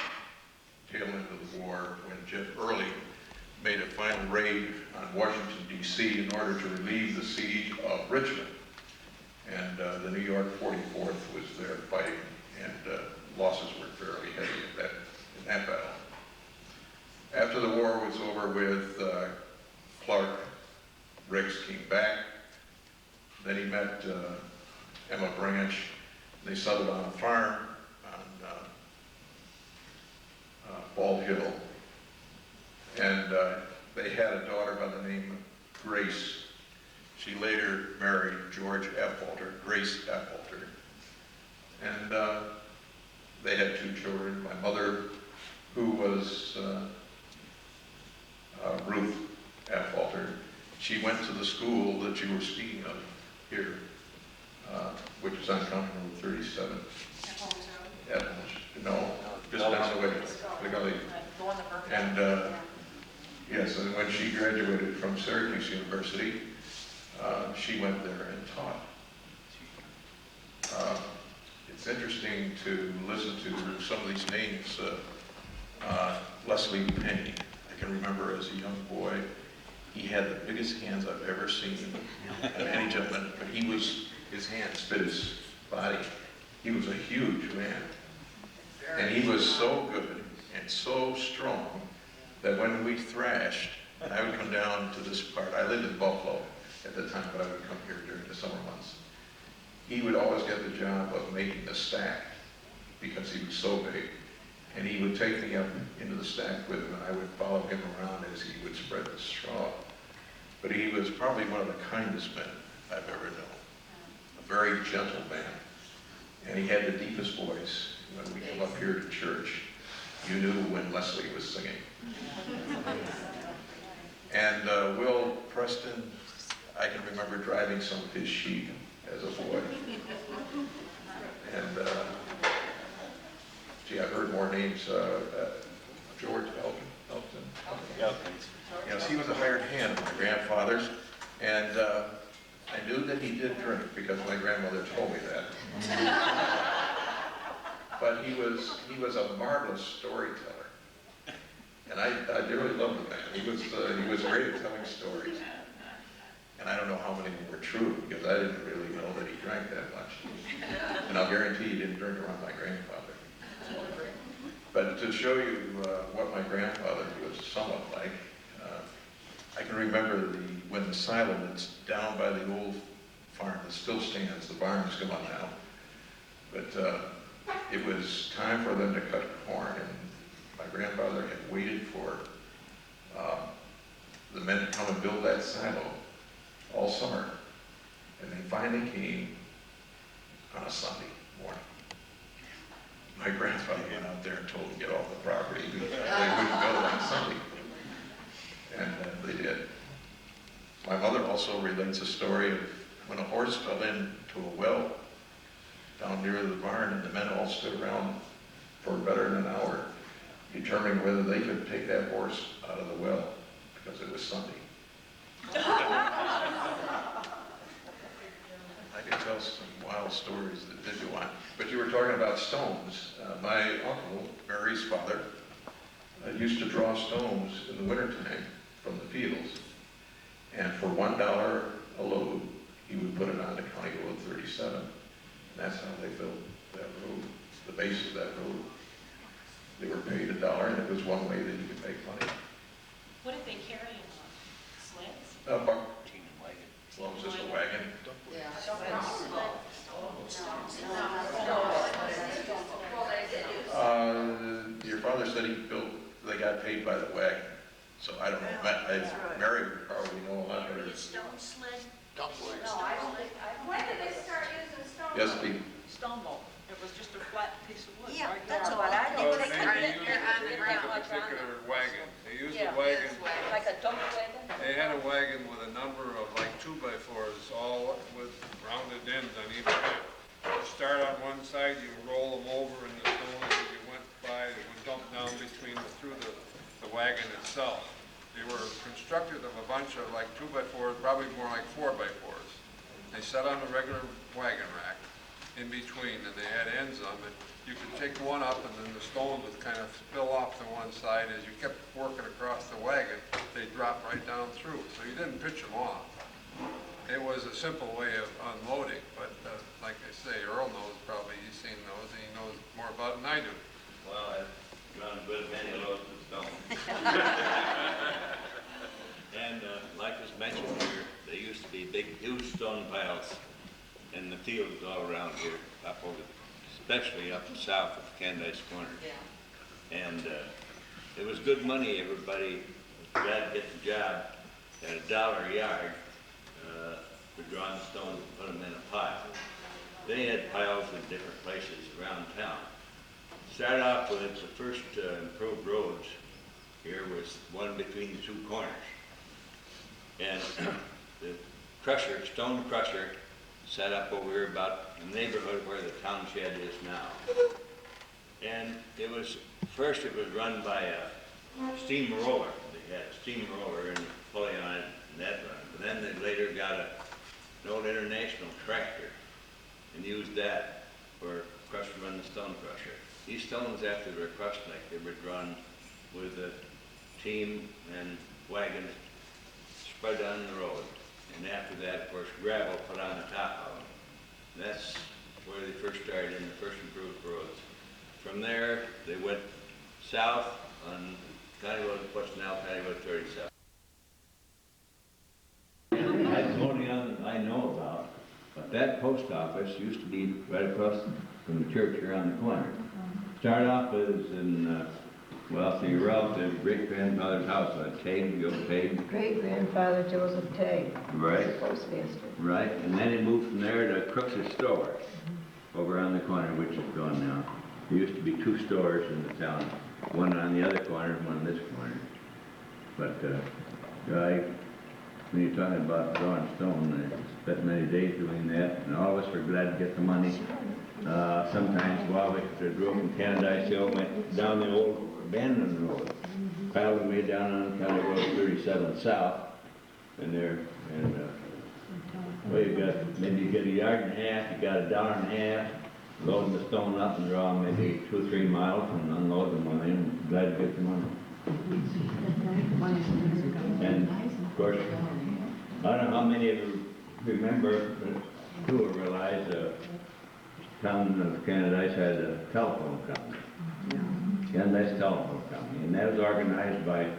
tail end of the war, when Earl made a final raid on Washington, D.C. in order to relieve the siege of Richmond. And the New York 44th was there fighting, and losses were fairly heavy in that battle. After the war was over with, Clark Ricks came back. Then he met Emma Branch. They settled on a farm on Bald Hill. And they had a daughter by the name of Grace. She later married George Affolter, Grace Affolter. And they had 2 children. My mother, who was Ruth Affolter, she went to the school that you were speaking of here, which is on County Road 37. At Holmes. No, just down the way, the gully. And yes, and when she graduated from Syracuse University, she went there and taught. It's interesting to listen to some of these names. Leslie Penny, I can remember as a young boy, he had the biggest hands I've ever seen of any gentleman, but his hands fit his body. He was a huge man. And he was so good and so strong that when we thrashed, and I would come down to this part, I lived in Buffalo at the time, but I would come here during the summer months. He would always get the job of making the stack because he was so big. And he would take me up into the stack with him, and I would follow him around as he would spread the straw. But he was probably one of the kindest men I've ever known. A very gentle man. And he had the deepest voice. When we come up here to church, you knew when Leslie was singing. And Will Preston, I can remember driving some of his sheep as a boy. And gee, I've heard more names. George Elton. Yes, he was a hired hand of my grandfather's, and I knew that he did drink because my grandmother told me that. But he was a marvelous storyteller, and I dearly loved the man. He was great at telling stories, and I don't know how many were true because I didn't really know that he drank that much, and I'll guarantee he didn't drink around my grandfather. But to show you what my grandfather was somewhat like, I can remember when the silo that's down by the old farm that still stands, the barn is gone now, but it was time for them to cut corn, and my grandfather had waited for the men to come and build that silo all summer, and they finally came on a Sunday morning. My grandfather went out there and told them to get off the property because they wouldn't build on Sunday. And they did. My mother also relates a story of when a horse fell into a well down near the barn, and the men all stood around for better than an hour, determining whether they could take that horse out of the well because it was Sunday. I could tell some wild stories that did go on. But you were talking about stones. My uncle, Mary's father, used to draw stones in the wintertime from the fields. And for $1 a load, he would put it on to County Road 37. And that's how they built that road, the base of that road. They were paid $1, and it was one way that you could make money. What did they carry in sleds? A buck. Well, it was just a wagon. Yeah. Your father said they got paid by the wagon. So I don't know. Mary would probably know a lot better. Stone sled? No, I don't think. When did they start using stone? Yes, Steve. Stone mold. It was just a flat piece of wood. Yeah, right that's there. what I think. They They used a particular wagon. They used a wagon. Like a dump wagon? They had a wagon with a number of like 2x4s, all with rounded ends on either end. You start on one side, you roll them over, and the stones as you went by, it would dump down through the wagon itself. They were constructed of a bunch of like 2x4s, probably more like 4x4s. They sat on the regular wagon rack in between, and they had ends on them. You could take one up, and then the stones would kind of spill off to one side. As you kept working across the wagon, they dropped right down through. So you didn't pitch them off. It was a simple way of unloading, but like I say, Earl knows probably, he's seen those, and he knows more about it than I do. Well, I've drawn a good many loads of stone. And like was mentioned here, there used to be big, huge stone piles in the fields all around here, up over, especially up south of Canadice Corner. Yeah. And it was good money. Everybody was glad to get the job at $1 a yard for drawing stones and put them in a pile. They had piles in different places around town. Started off with the first improved roads here was one between the two corners. And the crusher, stone crusher, set up over here about the neighborhood where the town shed is now. And it was run by a steam roller. They had a steam roller and a pulley on it and that run. But then they later got an old international tractor and used that for run the stone crusher. These stones, after they were crushed, like they were drawn with a team and wagons spread down the road. And after that, of course, gravel put on the top of them. That's where they first started in the first improved roads. From there, they went south on County Road, what's now County Road 37. That's the only one that I know about. But that post office used to be right across from the church here on the corner. Start off as in, well, so your relative great-grandfather's house, Tague, Joe Tague. Great-grandfather Joseph Tay. Right. Postmaster. Right, and then he moved from there to Crooks' store, over on the corner, which is gone now. There used to be 2 stores in the town, one on the other corner and one on this corner. But, when you're talking about drawing stone, I spent many days doing that, and all of us were glad to get the money. Sometimes while we drove from Canadice Hill, went down the old abandoned road, piled them way down on County Road 37 South, and there, and well, you got, maybe you get a yard and a half, you got a dollar and a half, loading the stone up and draw maybe 2 or 3 miles and unload them on in, glad to get the money. And of course, I don't know how many of you remember, but who will realize the town of Canadice had a telephone company. Canadice Telephone Company, and that was organized by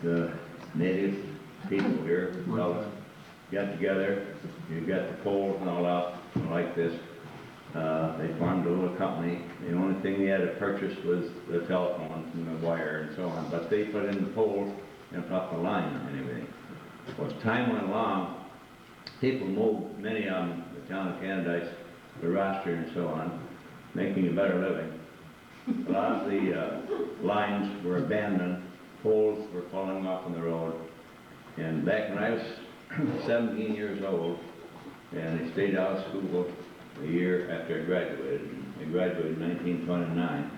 the native people here. All got together, you got the poles and all out like this. They formed a little company. The only thing they had to purchase was the telephones and the wire and so on, but they put in the poles and put up the line and everything. Well, as time went along, people moved, many of them, the town of Canadice, the roster and so on, making a better living. A lot of the lines were abandoned, poles were falling off on the road, and back when I was 17 years old, and I stayed out of school a year after I graduated. I graduated in 1929.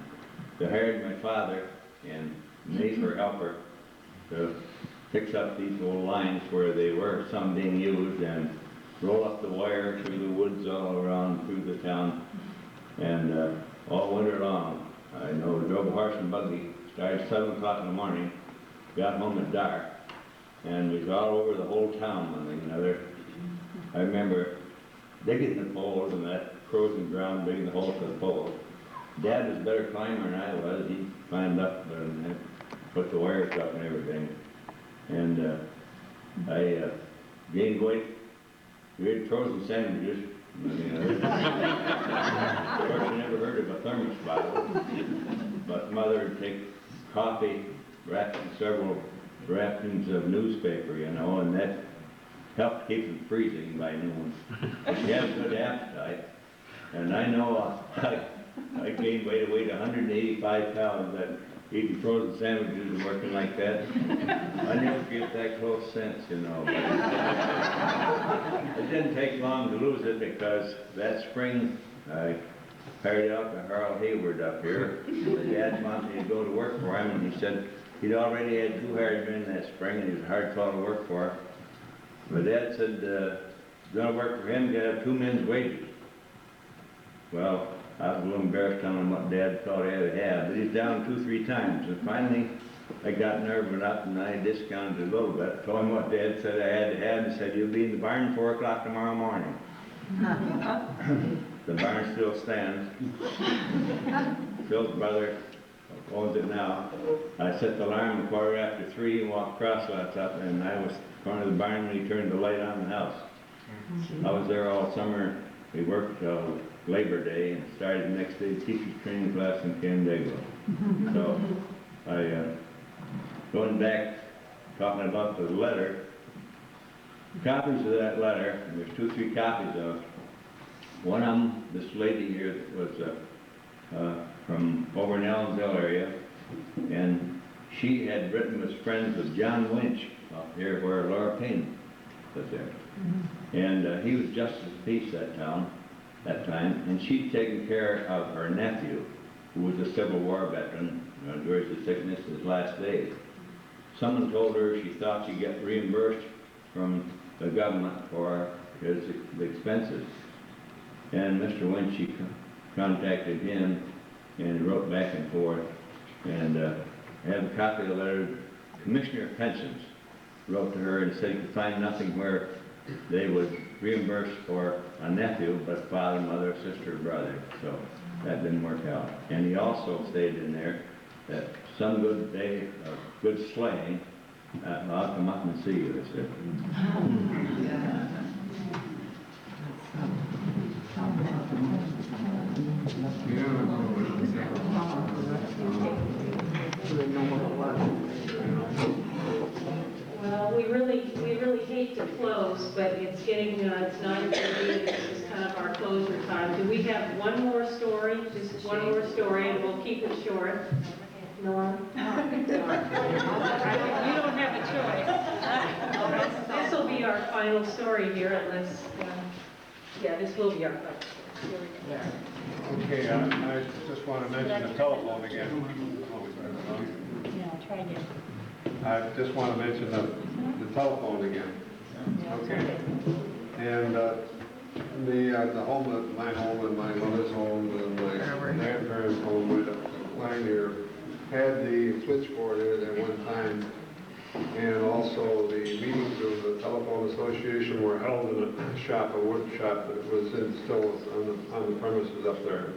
They hired my father and me for helper to fix up these old lines where they were some being used and roll up the wire through the woods all around through the town. And all winter long, I know, drove a horse and buggy, started 7 o'clock in the morning, got home at dark, and we was all over the whole town one thing another. I remember digging the poles and that frozen ground, digging the holes for the poles. Dad was a better climber than I was. He climbed up and put the wires up and everything. And I gained weight. We had frozen sandwiches. Of course, I never heard of a thermos bottle. But Mother would take coffee, wrapped in several wrappings of newspaper, you know, and that helped keep them freezing by noon. She had a good appetite. And I know I gained weight, I weighed 185 pounds, that eating frozen sandwiches and working like that. I never get that close since, you know. But it didn't take long to lose it because that spring I hired out to Earl Hayward up here. My dad wanted me to go to work for him, and he said he'd already had 2 hired men that spring, and he was a hard fellow to work for. My dad said, gonna work for him, you gotta have 2 men's wages. Well, I was a little embarrassed telling him what Dad thought I had to have, but he's down 2 or 3 times. And finally, I got nervous enough and I discounted a little bit. Told him what Dad said I had to have, and said, you'll be in the barn 4 o'clock tomorrow morning. The barn still stands. Phil's brother owns it now. I set the alarm at 3:15 and walked crosswalks up, and I was in front of the barn when he turned the light on the house. I was there all summer. We worked till Labor Day and started the next day teacher's training class in Canandaigua. So going back, talking about the letter, copies of that letter, and there's 2 or 3 copies of it. One of them, this lady here that was from over in Ellenville area, and she had written, was friends with John Winch up here where Laura Payne lived there. And he was justice of peace that time, and she'd taken care of her nephew, who was a Civil War veteran, during the sickness of his last days. Someone told her she thought she'd get reimbursed from the government for his expenses. And Mr. Winch, she contacted him and wrote back and forth. And I have a copy of the letter. Commissioner of Pensions wrote to her and said he could find nothing where they would reimburse for a nephew, but father, mother, sister, brother. So that didn't work out. And he also stated in there that some good day of good sleighing, I'll come up and see you, he said. Well, we really hate to close, but it's getting, it's 9:30, this is kind of our closure time. Do we have one more story, just one more story, and we'll keep it short? Norm? You don't have a choice. This will be our final story here, unless, yeah, this will be our final story. Here we go. Okay, I just want to mention the telephone again. Yeah, try again. I just want to mention the telephone again. Okay. And the home, my home and my mother's home and my grandparents' home right up the line here had the switchboard in it at one time. And also the meetings of the Telephone Association were held in a shop, a wood shop that was still on the premises up there.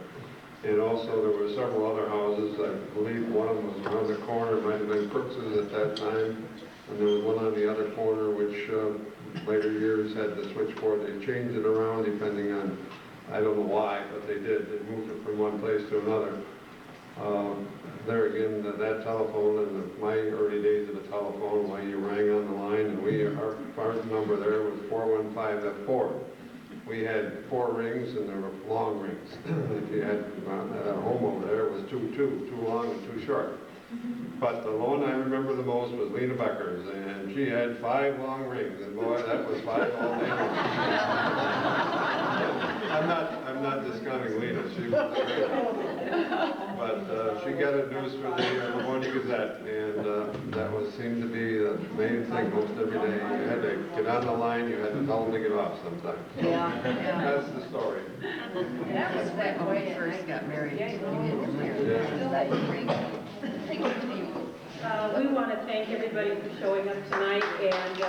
And also there were several other houses. I believe one of them was around the corner, might have been Crooks's at that time. And there was one on the other corner which later years had the switchboard. They changed it around depending on, I don't know why, but they did. They moved it from one place to another. There again, that telephone and my early days of the telephone, when you rang on the line, and our number there was 415F4. We had 4 rings and there were long rings. If you had at a home over there, it was 2 long and 2 short. But the one I remember the most was Lena Becker's, and she had 5 long rings, and boy, that was 5 all day long. I'm not discounting Lena, she was great. But she got it news for the Morning Gazette, and that seemed to be the main thing most every day. You had to get on the line, you had to tell them to get off sometimes. So that's the story. That was that way when we first got married. We want to thank everybody for showing up tonight, and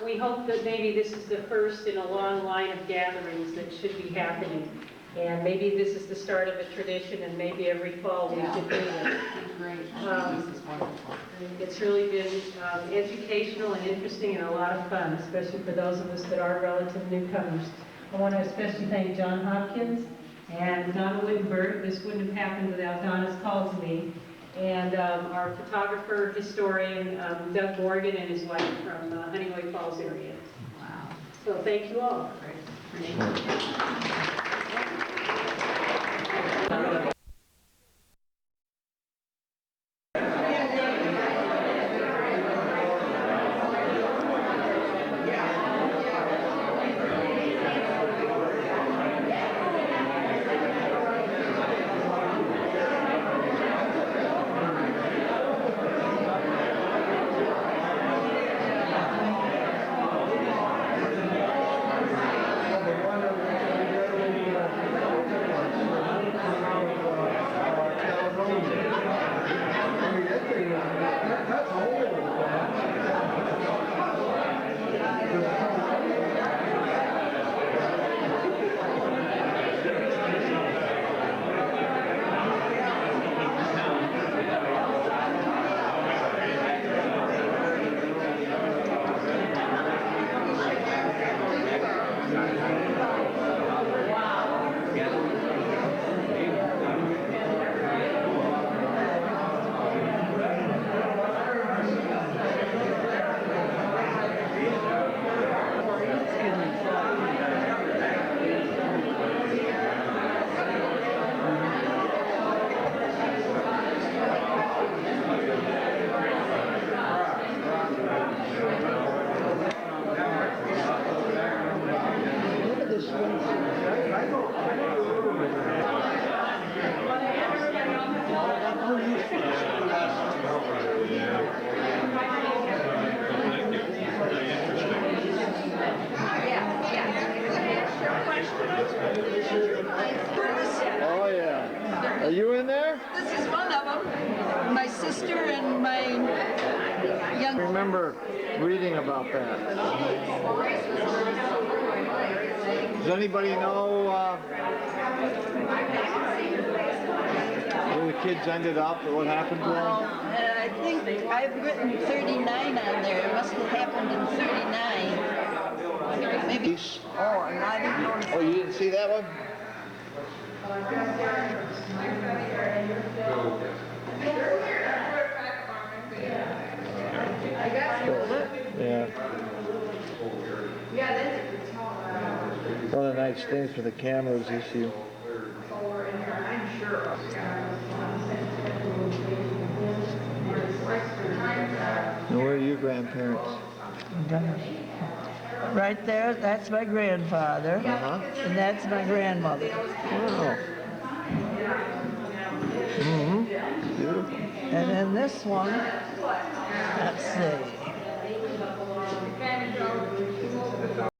we hope that maybe this is the first in a long line of gatherings that should be happening. And maybe this is the start of a tradition, and maybe every fall we should do this. Great. This is wonderful. It's really been educational and interesting and a lot of fun, especially for those of us that are relative newcomers. I want to especially thank John Hopkins and Donna Whitenburg. This wouldn't have happened without Donna's call to me. And our photographer, historian, Doug Morgan, and his wife from Honeyway Falls area. Wow. So thank you all. Oh, yeah. Are you in there? This is one of them. My sister and my young... I remember reading about that. Does anybody know where the kids ended up or what happened to them? Well, I think I've written 39 on there. It must have happened in 39. Maybe... Oh, and I didn't know... Oh, you didn't see that one? Yeah. One of the nice things for the cameras is you. And where are your grandparents? Right there, that's my grandfather, and that's my grandmother. Wow. Mm-hmm. Beautiful. And then this one, let's see.